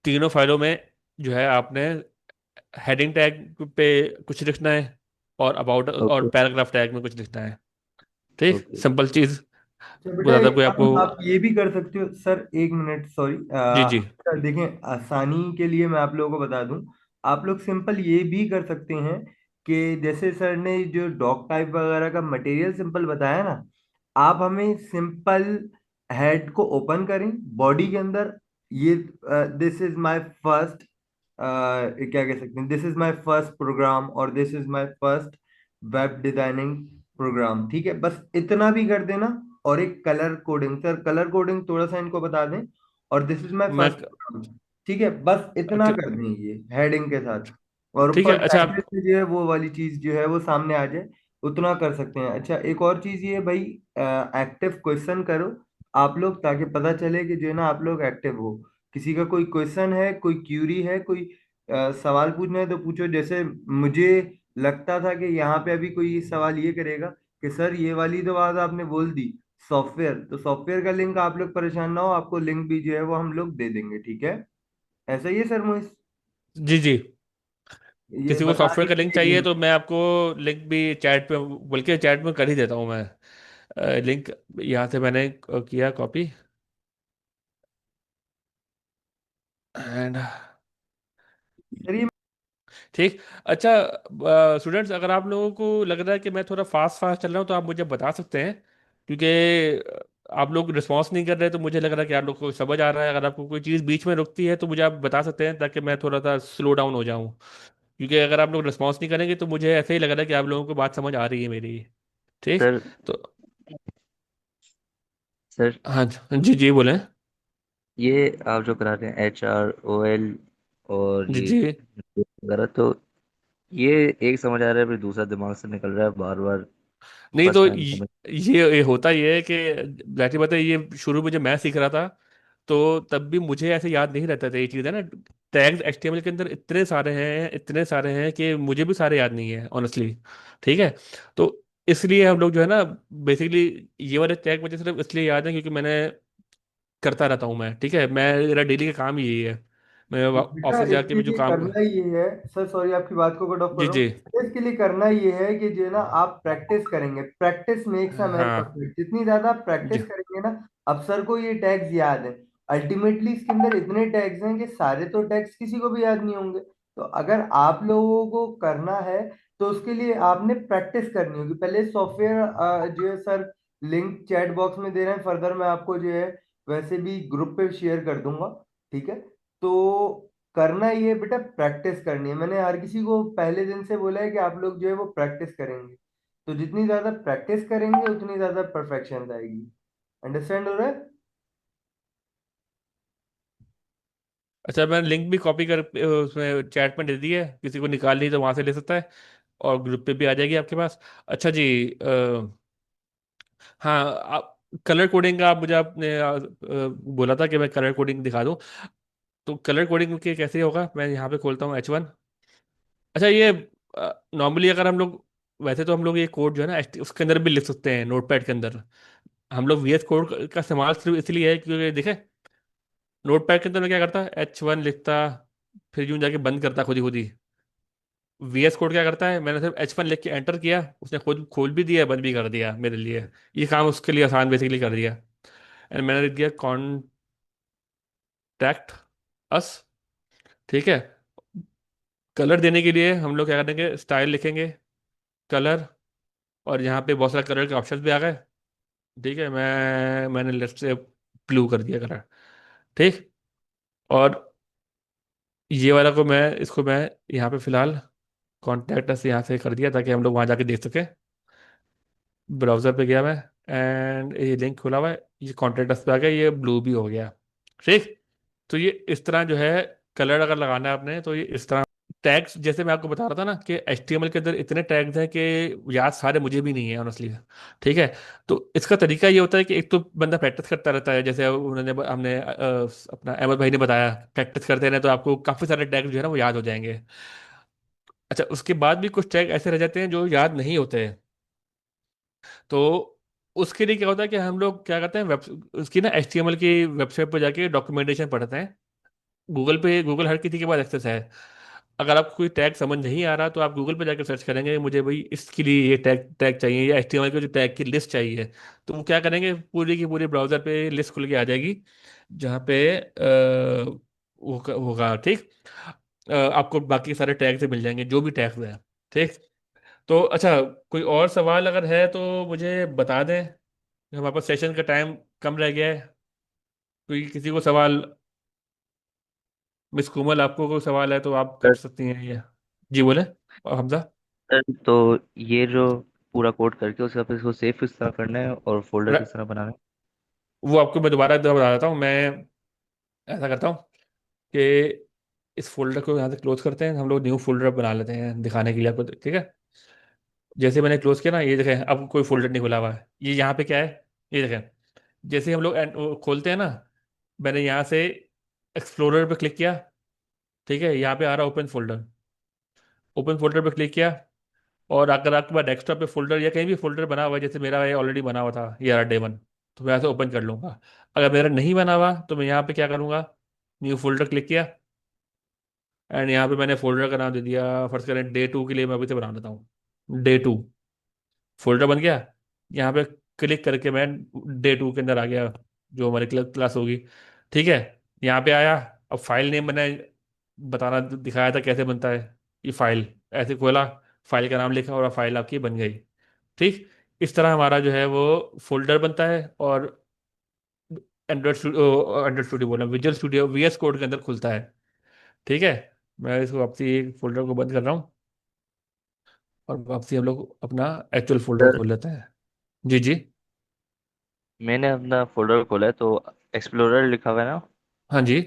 तीनों फाइलों में जो है आपने हेडिंग टैग पे कुछ लिखना है, और अबाउट और ओके पैराग्राफ टैग में कुछ लिखना है। ठीक, ओके। सिंपल चीज, अच्छा बेटा, ज़्यादा एक कोई आपको। काम आप ये भी कर सकते हो सर, एक मिनट सॉरी। जी जी। देखें, आसानी के लिए मैं आप लोगों को बता दूं, आप लोग सिंपल ये भी कर सकते हैं कि जैसे सर ने जो डॉक टाइप वगैरह का मटेरियल सिंपल बताया ना, आप हमें सिंपल हेड को ओपन करें, बॉडी के अंदर ये दिस इज माय फर्स्ट, क्या कह सकते हैं, this is my first program और this is my first web designing program, ठीक है, बस इतना भी कर देना। और एक colour coding, sir colour coding थोड़ा सा इनको बता दें। और दिस इज माय मैं फर्स्ट प्रोग्राम, ठीक है, बस इतना कर दें ये हेडिंग के साथ। और ठीक है। ऊपर अच्छा टाइटल आप में जो है वो वाली चीज जो है वो सामने आ जाए, उतना कर सकते हैं। अच्छा, एक और चीज ये भाई, एक्टिव क्वेश्चन करो आप लोग, ताकि पता चले कि जो है ना आप लोग एक्टिव हो। किसी का कोई क्वेश्चन है, कोई क्यूरी है, कोई सवाल पूछना है तो पूछो। जैसे मुझे लगता था कि यहाँ पे अभी कोई सवाल ये करेगा कि सर ये वाली तो बात आपने बोल दी, सॉफ्टवेयर, तो सॉफ्टवेयर का लिंक आप लोग परेशान ना हो, आपको लिंक भी जो है वो हम लोग दे देंगे, ठीक है। ऐसा ही है सर मोहित, जी जी, ये किसी को बता सॉफ्टवेयर का लिंक दीजिए चाहिए लिंक। तो मैं आपको लिंक भी चैट पे, बल्कि चैट में कर ही देता हूँ मैं लिंक। यहाँ से मैंने किया कॉपी एंड सर ये ठीक। अच्छा स्टूडेंट्स, अगर आप लोगों को लग रहा है कि मैं थोड़ा फास्ट फास्ट चल रहा हूँ तो आप मुझे बता सकते हैं, क्योंकि आप लोग रिस्पॉन्स नहीं कर रहे तो मुझे लग रहा है कि आप लोग को समझ आ रहा है। अगर आपको कोई चीज़ बीच में रुकती है तो मुझे आप बता सकते हैं, ताकि मैं थोड़ा सा स्लो डाउन हो जाऊँ। क्योंकि अगर आप लोग रिस्पॉन्स नहीं करेंगे तो मुझे ऐसे ही लग रहा है कि आप लोगों को बात समझ आ रही है मेरी। ठीक। सर। तो सर, हाँ जी जी बोलें। ये आप जो करा रहे हैं HROL और जी ये जी। वगैरह, तो ये एक समझ आ रहा है, फिर दूसरा दिमाग से निकल रहा है बार बार। नहीं फर्स्ट तो टाइम समझ। ये होता ये है कि जाहिर बात है, ये शुरू में जब मैं सीख रहा था तो तब भी मुझे ऐसे याद नहीं रहता था ये चीज़ है ना। टैग्स HTML के अंदर इतने सारे हैं कि मुझे भी सारे याद नहीं है ऑनेस्टली। ठीक है। तो इसलिए हम लोग जो है ना, बेसिकली ये वाले टैग मुझे सिर्फ इसलिए याद है क्योंकि मैंने करता रहता हूँ मैं। ठीक है, मैं मेरा डेली का काम ही यही है। मैं बेटा ऑफिस जाके इसके भी जो लिए काम। करना ये है, सर सॉरी आपकी बात को कट ऑफ कर जी रहा जी। हूँ, इसके लिए करना ये है कि जो है ना आप प्रैक्टिस करेंगे, प्रैक्टिस मेक्स अ मैन हाँ परफेक्ट। जितनी ज्यादा आप जी। प्रैक्टिस करेंगे ना, अब सर को ये टैग्स याद है, अल्टीमेटली इसके अंदर इतने टैग्स हैं कि सारे तो टैग्स किसी को भी याद नहीं होंगे। तो अगर आप लोगों को करना है तो उसके लिए आपने प्रैक्टिस करनी होगी। पहले सॉफ्टवेयर जो है सर, लिंक चैट बॉक्स में दे रहे हैं, फर्दर मैं आपको जो है वैसे भी ग्रुप पे शेयर कर दूंगा, ठीक है। तो करना ये है बेटा, प्रैक्टिस करनी है। मैंने हर किसी को पहले दिन से बोला है कि आप लोग जो है वो प्रैक्टिस करेंगे, तो जितनी ज्यादा प्रैक्टिस करेंगे उतनी ज्यादा परफेक्शन आएगी। अंडरस्टैंड हो रहा है? अच्छा, मैंने लिंक भी कॉपी कर उसमें चैट में दे दी है, किसी को निकालनी तो वहां से ले सकता है, और ग्रुप पे भी आ जाएगी आपके पास। अच्छा जी। हाँ, आप कलर कोडिंग का, आप मुझे आपने बोला था कि मैं कलर कोडिंग दिखा दूं। तो कलर कोडिंग के कैसे होगा, मैं यहाँ पे खोलता हूँ H1। अच्छा, ये नॉर्मली अगर हम लोग, वैसे तो हम लोग ये कोड जो है ना उसके अंदर भी लिख सकते हैं, नोटपैड के अंदर। हम लोग VS कोड का इस्तेमाल सिर्फ इसलिए है क्योंकि देखें, नोटपैड के अंदर मैं क्या करता, H1 लिखता, फिर यूं जाके बंद करता खुद ही खुद ही। VS कोड क्या करता है, मैंने सिर्फ H1 लिख के एंटर किया, उसने खुद खोल भी दिया, बंद भी कर दिया मेरे लिए। ये काम उसके लिए आसान बेसिकली कर दिया। एंड मैंने लिख दिया कॉन्टैक्ट अस। ठीक है। कलर देने के लिए हम लोग क्या करेंगे, स्टाइल लिखेंगे, कलर, और यहाँ पे बहुत सारे कलर के ऑप्शन भी आ गए। ठीक है, मैंने लेफ्ट से ब्लू कर दिया कलर। ठीक। और ये वाला को मैं, इसको मैं यहाँ पे फिलहाल कॉन्टैक्ट अस यहाँ से कर दिया ताकि हम लोग वहाँ जाके देख सकें। ब्राउजर पे गया मैं, एंड ये लिंक खुला हुआ है, ये कॉन्टैक्ट अस पे आ गया, ये ब्लू भी हो गया। ठीक। तो ये इस तरह जो है, कलर अगर लगाना है आपने तो ये इस तरह। टैग्स जैसे मैं आपको बता रहा था ना कि HTML के अंदर इतने टैग्स हैं कि याद सारे मुझे भी नहीं है ऑनेस्टली। ठीक है। तो इसका तरीका ये होता है कि एक तो बंदा प्रैक्टिस करता रहता है, जैसे उन्होंने हमने अपना अहमद भाई ने बताया, प्रैक्टिस करते रहे तो आपको काफ़ी सारे टैग्स जो है ना वो याद हो जाएंगे। अच्छा, उसके बाद भी कुछ टैग ऐसे रह जाते हैं जो याद नहीं होते हैं। तो उसके लिए क्या होता है कि हम लोग क्या करते हैं, वेब उसकी ना HTML की वेबसाइट पर जाके डॉक्यूमेंटेशन पढ़ते हैं। गूगल हर किसी के पास एक्सेस है। अगर आपको कोई टैग समझ नहीं आ रहा तो आप गूगल पे जाकर सर्च करेंगे, मुझे भाई इसके लिए ये टैग टैग चाहिए या HTML के जो टैग की लिस्ट चाहिए। तो वो क्या करेंगे, पूरी की पूरी ब्राउजर पे लिस्ट खुल के आ जाएगी, जहाँ पे वो होगा। ठीक। आपको बाकी सारे टैग से मिल जाएंगे जो भी टैग्स हैं। ठीक। तो अच्छा, कोई और सवाल अगर है तो मुझे बता दें, हमारे पास सेशन का टाइम कम रह गया है। कोई किसी को सवाल मिस कोमल, आपको कोई सवाल है तो आप कर सर सकती हैं ये। जी बोले हमजा। सर, तो ये जो पूरा कोड करके उसके बाद फिर इसको सेव किस तरह करना है और फोल्डर किस तरह बनाना है? वो आपको मैं दोबारा बता देता हूँ। मैं ऐसा करता हूँ कि इस फोल्डर को यहाँ से क्लोज करते हैं, हम लोग न्यू फोल्डर बना लेते हैं दिखाने के लिए आपको, ठीक है। जैसे मैंने क्लोज किया ना, ये देखें अब कोई फोल्डर नहीं खुला हुआ है। ये यहाँ पे क्या है, ये देखें। जैसे ही हम लोग वो खोलते हैं ना, मैंने यहाँ से एक्सप्लोरर पे क्लिक किया, ठीक है। यहाँ पे आ रहा ओपन फोल्डर, ओपन फोल्डर पे क्लिक किया। और अगर आपके पास डेस्कटॉप पे फोल्डर या कहीं भी फोल्डर बना हुआ है, जैसे मेरा ये ऑलरेडी बना हुआ था, ये रहा डे 1, तो मैं यहाँ से ओपन कर लूंगा। अगर मेरा नहीं बना हुआ तो मैं यहाँ पे क्या करूँगा, न्यू फोल्डर क्लिक किया, एंड यहाँ पे मैंने फोल्डर का नाम दे दिया, फर्स्ट करें डे 2 के लिए, मैं अभी से बना देता हूँ डे 2। फोल्डर बन गया। यहाँ पे क्लिक करके मैं डे 2 के अंदर आ गया, जो हमारी क्लास होगी, ठीक है। यहाँ पे आया। अब फाइल नेम मैंने बताना दिखाया था कैसे बनता है। ये फाइल ऐसे खोला, फाइल का नाम लिखा और फाइल आपकी बन गई, ठीक। इस तरह हमारा जो है वो फोल्डर बनता है, और एंड्रॉइड स्टूडियो बोला, विजुअल स्टूडियो VS कोड के अंदर खुलता है, ठीक है। मैं इसको वापसी फोल्डर को बंद कर रहा हूँ, और वापसी हम लोग अपना एक्चुअल फोल्डर सर, खोल लेते हैं। जी जी। मैंने अपना फोल्डर खोला है तो एक्सप्लोरर लिखा हुआ है ना, हाँ जी।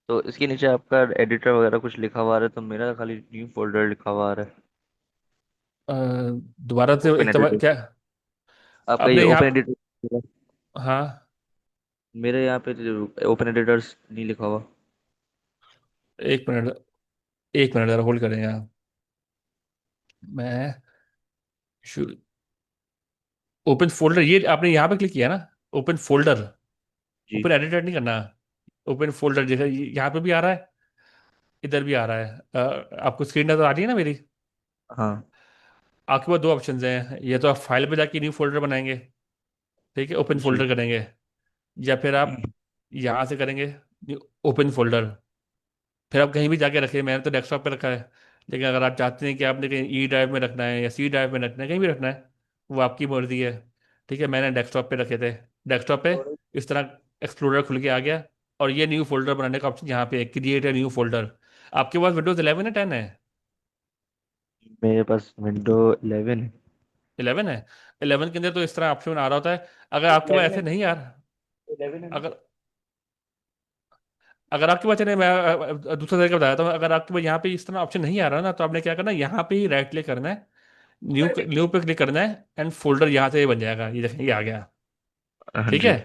तो इसके नीचे आपका एडिटर वगैरह कुछ लिखा हुआ आ रहा है, तो मेरा खाली न्यू फोल्डर लिखा हुआ आ रहा है। अ, दोबारा से ओपन एक तबार एडिटर, क्या। आपका ये आपने ओपन यहाँ, एडिटर, हाँ, मेरे यहाँ पे ओपन एडिटर्स नहीं लिखा हुआ। 1 मिनट, 1 मिनट ज़रा होल्ड करें यहाँ। मैं ओपन फोल्डर, ये आपने यहाँ पे क्लिक किया ना, ओपन फोल्डर, जी। ओपन एडिटर नहीं करना। ओपन फोल्डर जैसे यहाँ पे भी आ रहा है, इधर भी आ रहा है। आपको स्क्रीन नजर आ रही है ना मेरी। हाँ आपके पास दो ऑप्शन हैं, ये तो आप फाइल पे जाके न्यू फोल्डर बनाएंगे, ठीक है, ओपन जी। फोल्डर करेंगे, या फिर आप यहाँ से करेंगे ओपन फोल्डर। फिर आप कहीं भी जाके रखें, मैंने तो डेस्कटॉप पे रखा है, लेकिन अगर आप चाहते हैं कि आपने कहीं E ड्राइव में रखना है या C ड्राइव में रखना है, कहीं भी रखना है, वो आपकी मर्जी है, ठीक है। मैंने डेस्कटॉप पे रखे थे। डेस्कटॉप पे इस तरह एक्सप्लोरर खुल के आ गया, और ये न्यू फोल्डर बनाने का ऑप्शन यहाँ पे क्रिएट है न्यू फोल्डर। आपके पास विंडोज 11 है, 10 है? मेरे पास विंडो 11 है। 11 है। 11 के अंदर तो इस तरह ऑप्शन आ रहा होता है। अगर आपके पास 11 है, ऐसे नहीं यार, 11 है ना? अगर अगर आपके पास, चलिए मैं दूसरा तरीका बताया था, अगर आपके पास यहाँ पे इस तरह ऑप्शन नहीं आ रहा ना, तो आपने क्या करना है, यहाँ पे ही राइट क्लिक करना है, न्यू न्यू पे क्लिक करना है, एंड फोल्डर यहाँ से बन जाएगा, ये देखें ये आ गया, हाँ ठीक है। जी।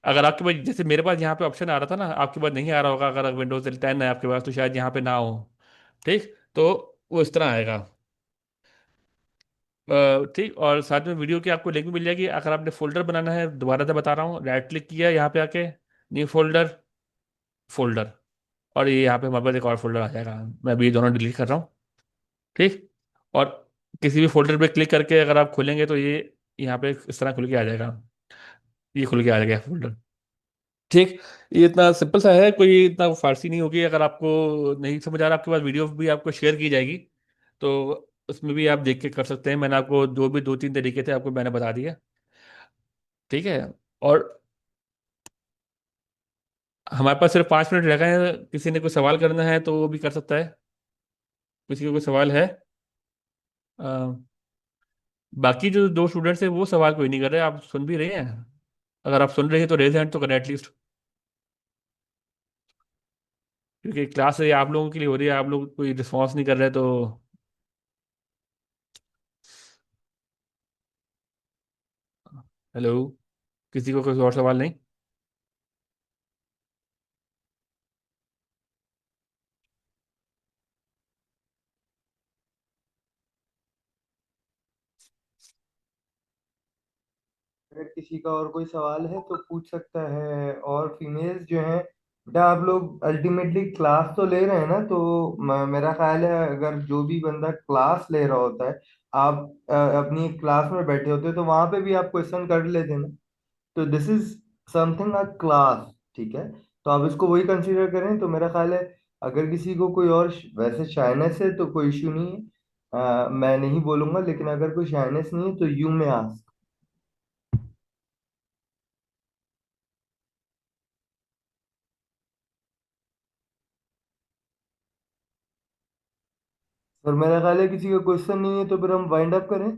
अगर आपके पास, जैसे मेरे पास यहाँ पे ऑप्शन आ रहा था ना, आपके पास नहीं आ रहा होगा, अगर विंडोज 10 है आपके पास तो शायद यहाँ पे ना हो, ठीक। तो वो इस तरह आएगा। ठीक, और साथ में वीडियो की आपको लिंक भी मिल जाएगी। अगर आपने फोल्डर बनाना है, दोबारा से बता रहा हूँ, राइट क्लिक किया यहाँ पे आके, न्यू फोल्डर, फोल्डर, और ये यहाँ पे हमारे पास एक और फोल्डर आ जाएगा। मैं अभी ये दोनों डिलीट कर रहा हूँ, ठीक। और किसी भी फोल्डर पे क्लिक करके अगर आप खोलेंगे तो ये यहाँ पे इस तरह खुल के आ जाएगा, ये खुल के आ जाएगा फोल्डर, ठीक। ये इतना सिंपल सा है, कोई इतना फारसी नहीं होगी। अगर आपको नहीं समझ आ रहा, आपके पास वीडियो भी आपको शेयर की जाएगी, तो उसमें भी आप देख के कर सकते हैं। मैंने आपको जो भी 2-3 तरीके थे आपको मैंने बता दिया, ठीक है। और हमारे पास सिर्फ 5 मिनट रह गए हैं, किसी ने कोई सवाल करना है तो वो भी कर सकता है। किसी को कोई सवाल है? अ, बाकी जो दो स्टूडेंट्स हैं वो सवाल कोई नहीं कर रहे, आप सुन भी रहे हैं। अगर आप सुन रहे हैं तो रेज हैंड तो करें एटलीस्ट, क्योंकि क्लास है आप लोगों के लिए हो रही है, आप लोग कोई रिस्पॉन्स नहीं कर रहे तो। हेलो, किसी को कोई और सवाल नहीं? अगर किसी का और कोई सवाल है तो पूछ सकता है। और फीमेल्स जो हैं, बेटा आप लोग अल्टीमेटली क्लास तो ले रहे हैं ना, तो मेरा ख्याल है अगर जो भी बंदा क्लास ले रहा होता है, आप अपनी क्लास में बैठे होते हैं तो वहां पे भी आप क्वेश्चन कर लेते ना। तो this is something a class, ठीक है। तो आप इसको वही कंसीडर करें। तो मेरा ख्याल है अगर किसी को कोई और वैसे शाइनेस है तो कोई इशू नहीं है। मैं नहीं बोलूंगा, लेकिन अगर कोई शाइनेस नहीं है तो यू में आस्क। और मेरा ख्याल है किसी का क्वेश्चन नहीं है, तो फिर हम वाइंड अप करें।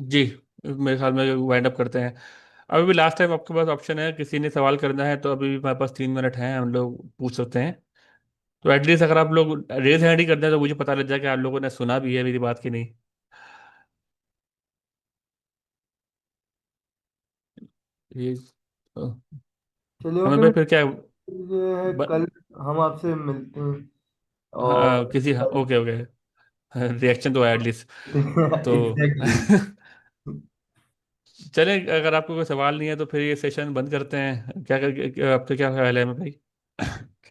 जी, मेरे ख्याल में वाइंड अप करते हैं। अभी भी लास्ट टाइम आपके पास ऑप्शन है, किसी ने सवाल करना है तो अभी भी हमारे पास 3 मिनट हैं, हम लोग पूछ सकते हैं। तो एटलीस्ट अगर आप लोग रेज हैंड ही करते हैं तो मुझे पता लग जाए कि आप लोगों ने सुना भी है मेरी बात की नहीं। ये अ, चलिए हमें ओके भाई भाई, फिर क्या ये है ब, कल हम आपसे मिलते हैं हाँ, और किसी, हाँ, ओके ओके, रिएक्शन तो है एटलीस्ट। तो एग्जैक्टली। चलें, अगर आपको कोई सवाल नहीं है तो फिर ये सेशन बंद करते हैं, आपका क्या ख्याल है भाई?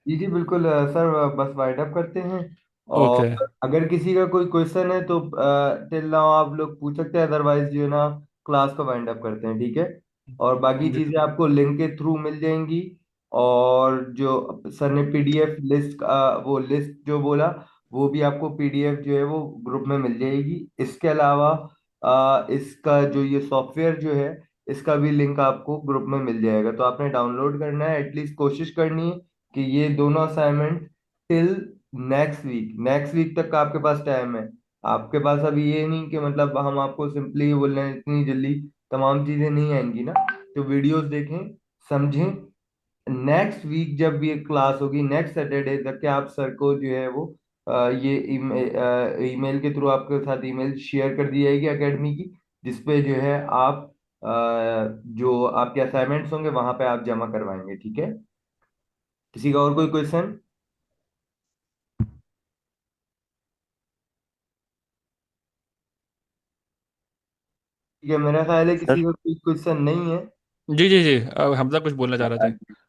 जी जी बिल्कुल सर, बस वाइंड अप करते हैं। और ओके। अगर किसी का कोई क्वेश्चन है तो टिल नाउ आप लोग पूछ सकते हैं, अदरवाइज जो है ना क्लास को वाइंड अप करते हैं, ठीक है। और बाकी चीजें आपको लिंक के थ्रू मिल जाएंगी। और जो सर ने पीडीएफ लिस्ट, वो लिस्ट जो बोला, वो भी आपको पीडीएफ जो है वो ग्रुप में मिल जाएगी। इसके अलावा इसका जो ये सॉफ्टवेयर जो है, इसका भी लिंक आपको ग्रुप में मिल जाएगा। तो आपने डाउनलोड करना है, एटलीस्ट कोशिश करनी है कि ये दोनों असाइनमेंट टिल नेक्स्ट वीक तक का आपके पास टाइम है। आपके पास अभी ये नहीं कि मतलब हम आपको सिंपली बोल रहे हैं इतनी जल्दी तमाम चीजें नहीं आएंगी ना। तो वीडियोस देखें, समझें। नेक्स्ट वीक जब ये क्लास होगी, नेक्स्ट सैटरडे तक के आप सर को जो है वो ये ईमेल के थ्रू आपके साथ ईमेल शेयर कर दी जाएगी एकेडमी की, जिसपे जो है आप जो आपके असाइनमेंट्स होंगे वहां पे आप जमा करवाएंगे, ठीक है। किसी का और कोई क्वेश्चन? ठीक है, मेरा ख्याल है सर। किसी का कोई क्वेश्चन नहीं है। जी जी जी, अब हमजा कुछ बोलना चाह रहे थे।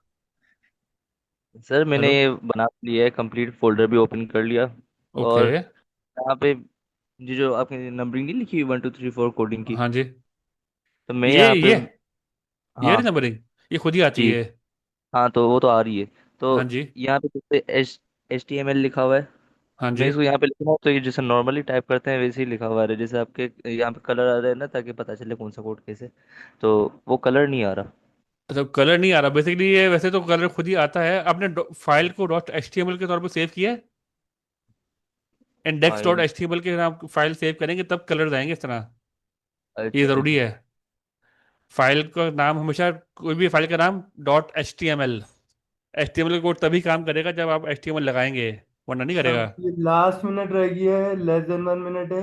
सर मैंने हेलो। ये बना लिया है, कंप्लीट फोल्डर भी ओपन कर लिया। ओके। और यहाँ पे ये जो आपकी नंबरिंग नहीं लिखी हुई 1 2 3 4 कोडिंग की, हाँ जी। तो मैं ये यहाँ पे। ये ये हाँ नंबरिंग, ये खुद ही आती जी। है। हाँ तो वो तो आ रही है। हाँ तो जी। यहाँ पे जैसे HTML लिखा हुआ है, हाँ मैं जी। इसको यहाँ पे लिखूंगा तो ये जैसे नॉर्मली टाइप करते हैं वैसे ही लिखा हुआ है, जैसे आपके यहाँ पे कलर आ रहे हैं ना, ताकि पता चले कौन सा कोड कैसे। तो वो कलर नहीं आ रहा। अच्छा, कलर नहीं आ रहा बेसिकली, ये वैसे तो कलर खुद ही आता है। आपने फाइल को dot H T M L के तौर पर सेव किया है? Index dot file. H T M L के नाम फाइल सेव करेंगे तब कलर आएंगे इस तरह। ये अच्छा ज़रूरी अच्छा। है। फाइल का नाम हमेशा, कोई भी फाइल का नाम dot H T M L, H T M L code तभी काम करेगा जब आप एच टी एम एल लगाएंगे, वरना नहीं करेगा। सब ये लास्ट मिनट रह गया है, लेस देन 1 मिनट है।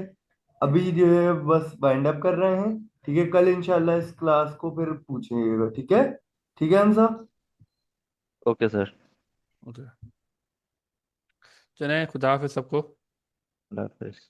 अभी जो है बस वाइंड अप कर रहे हैं, ठीक है। कल इंशाल्लाह इस क्लास को फिर पूछेगा, ठीक है। ठीक है हमसा। Okay sir. ओके, चलें, खुदा हाफिज सबको। अल्लाह हाफिज़।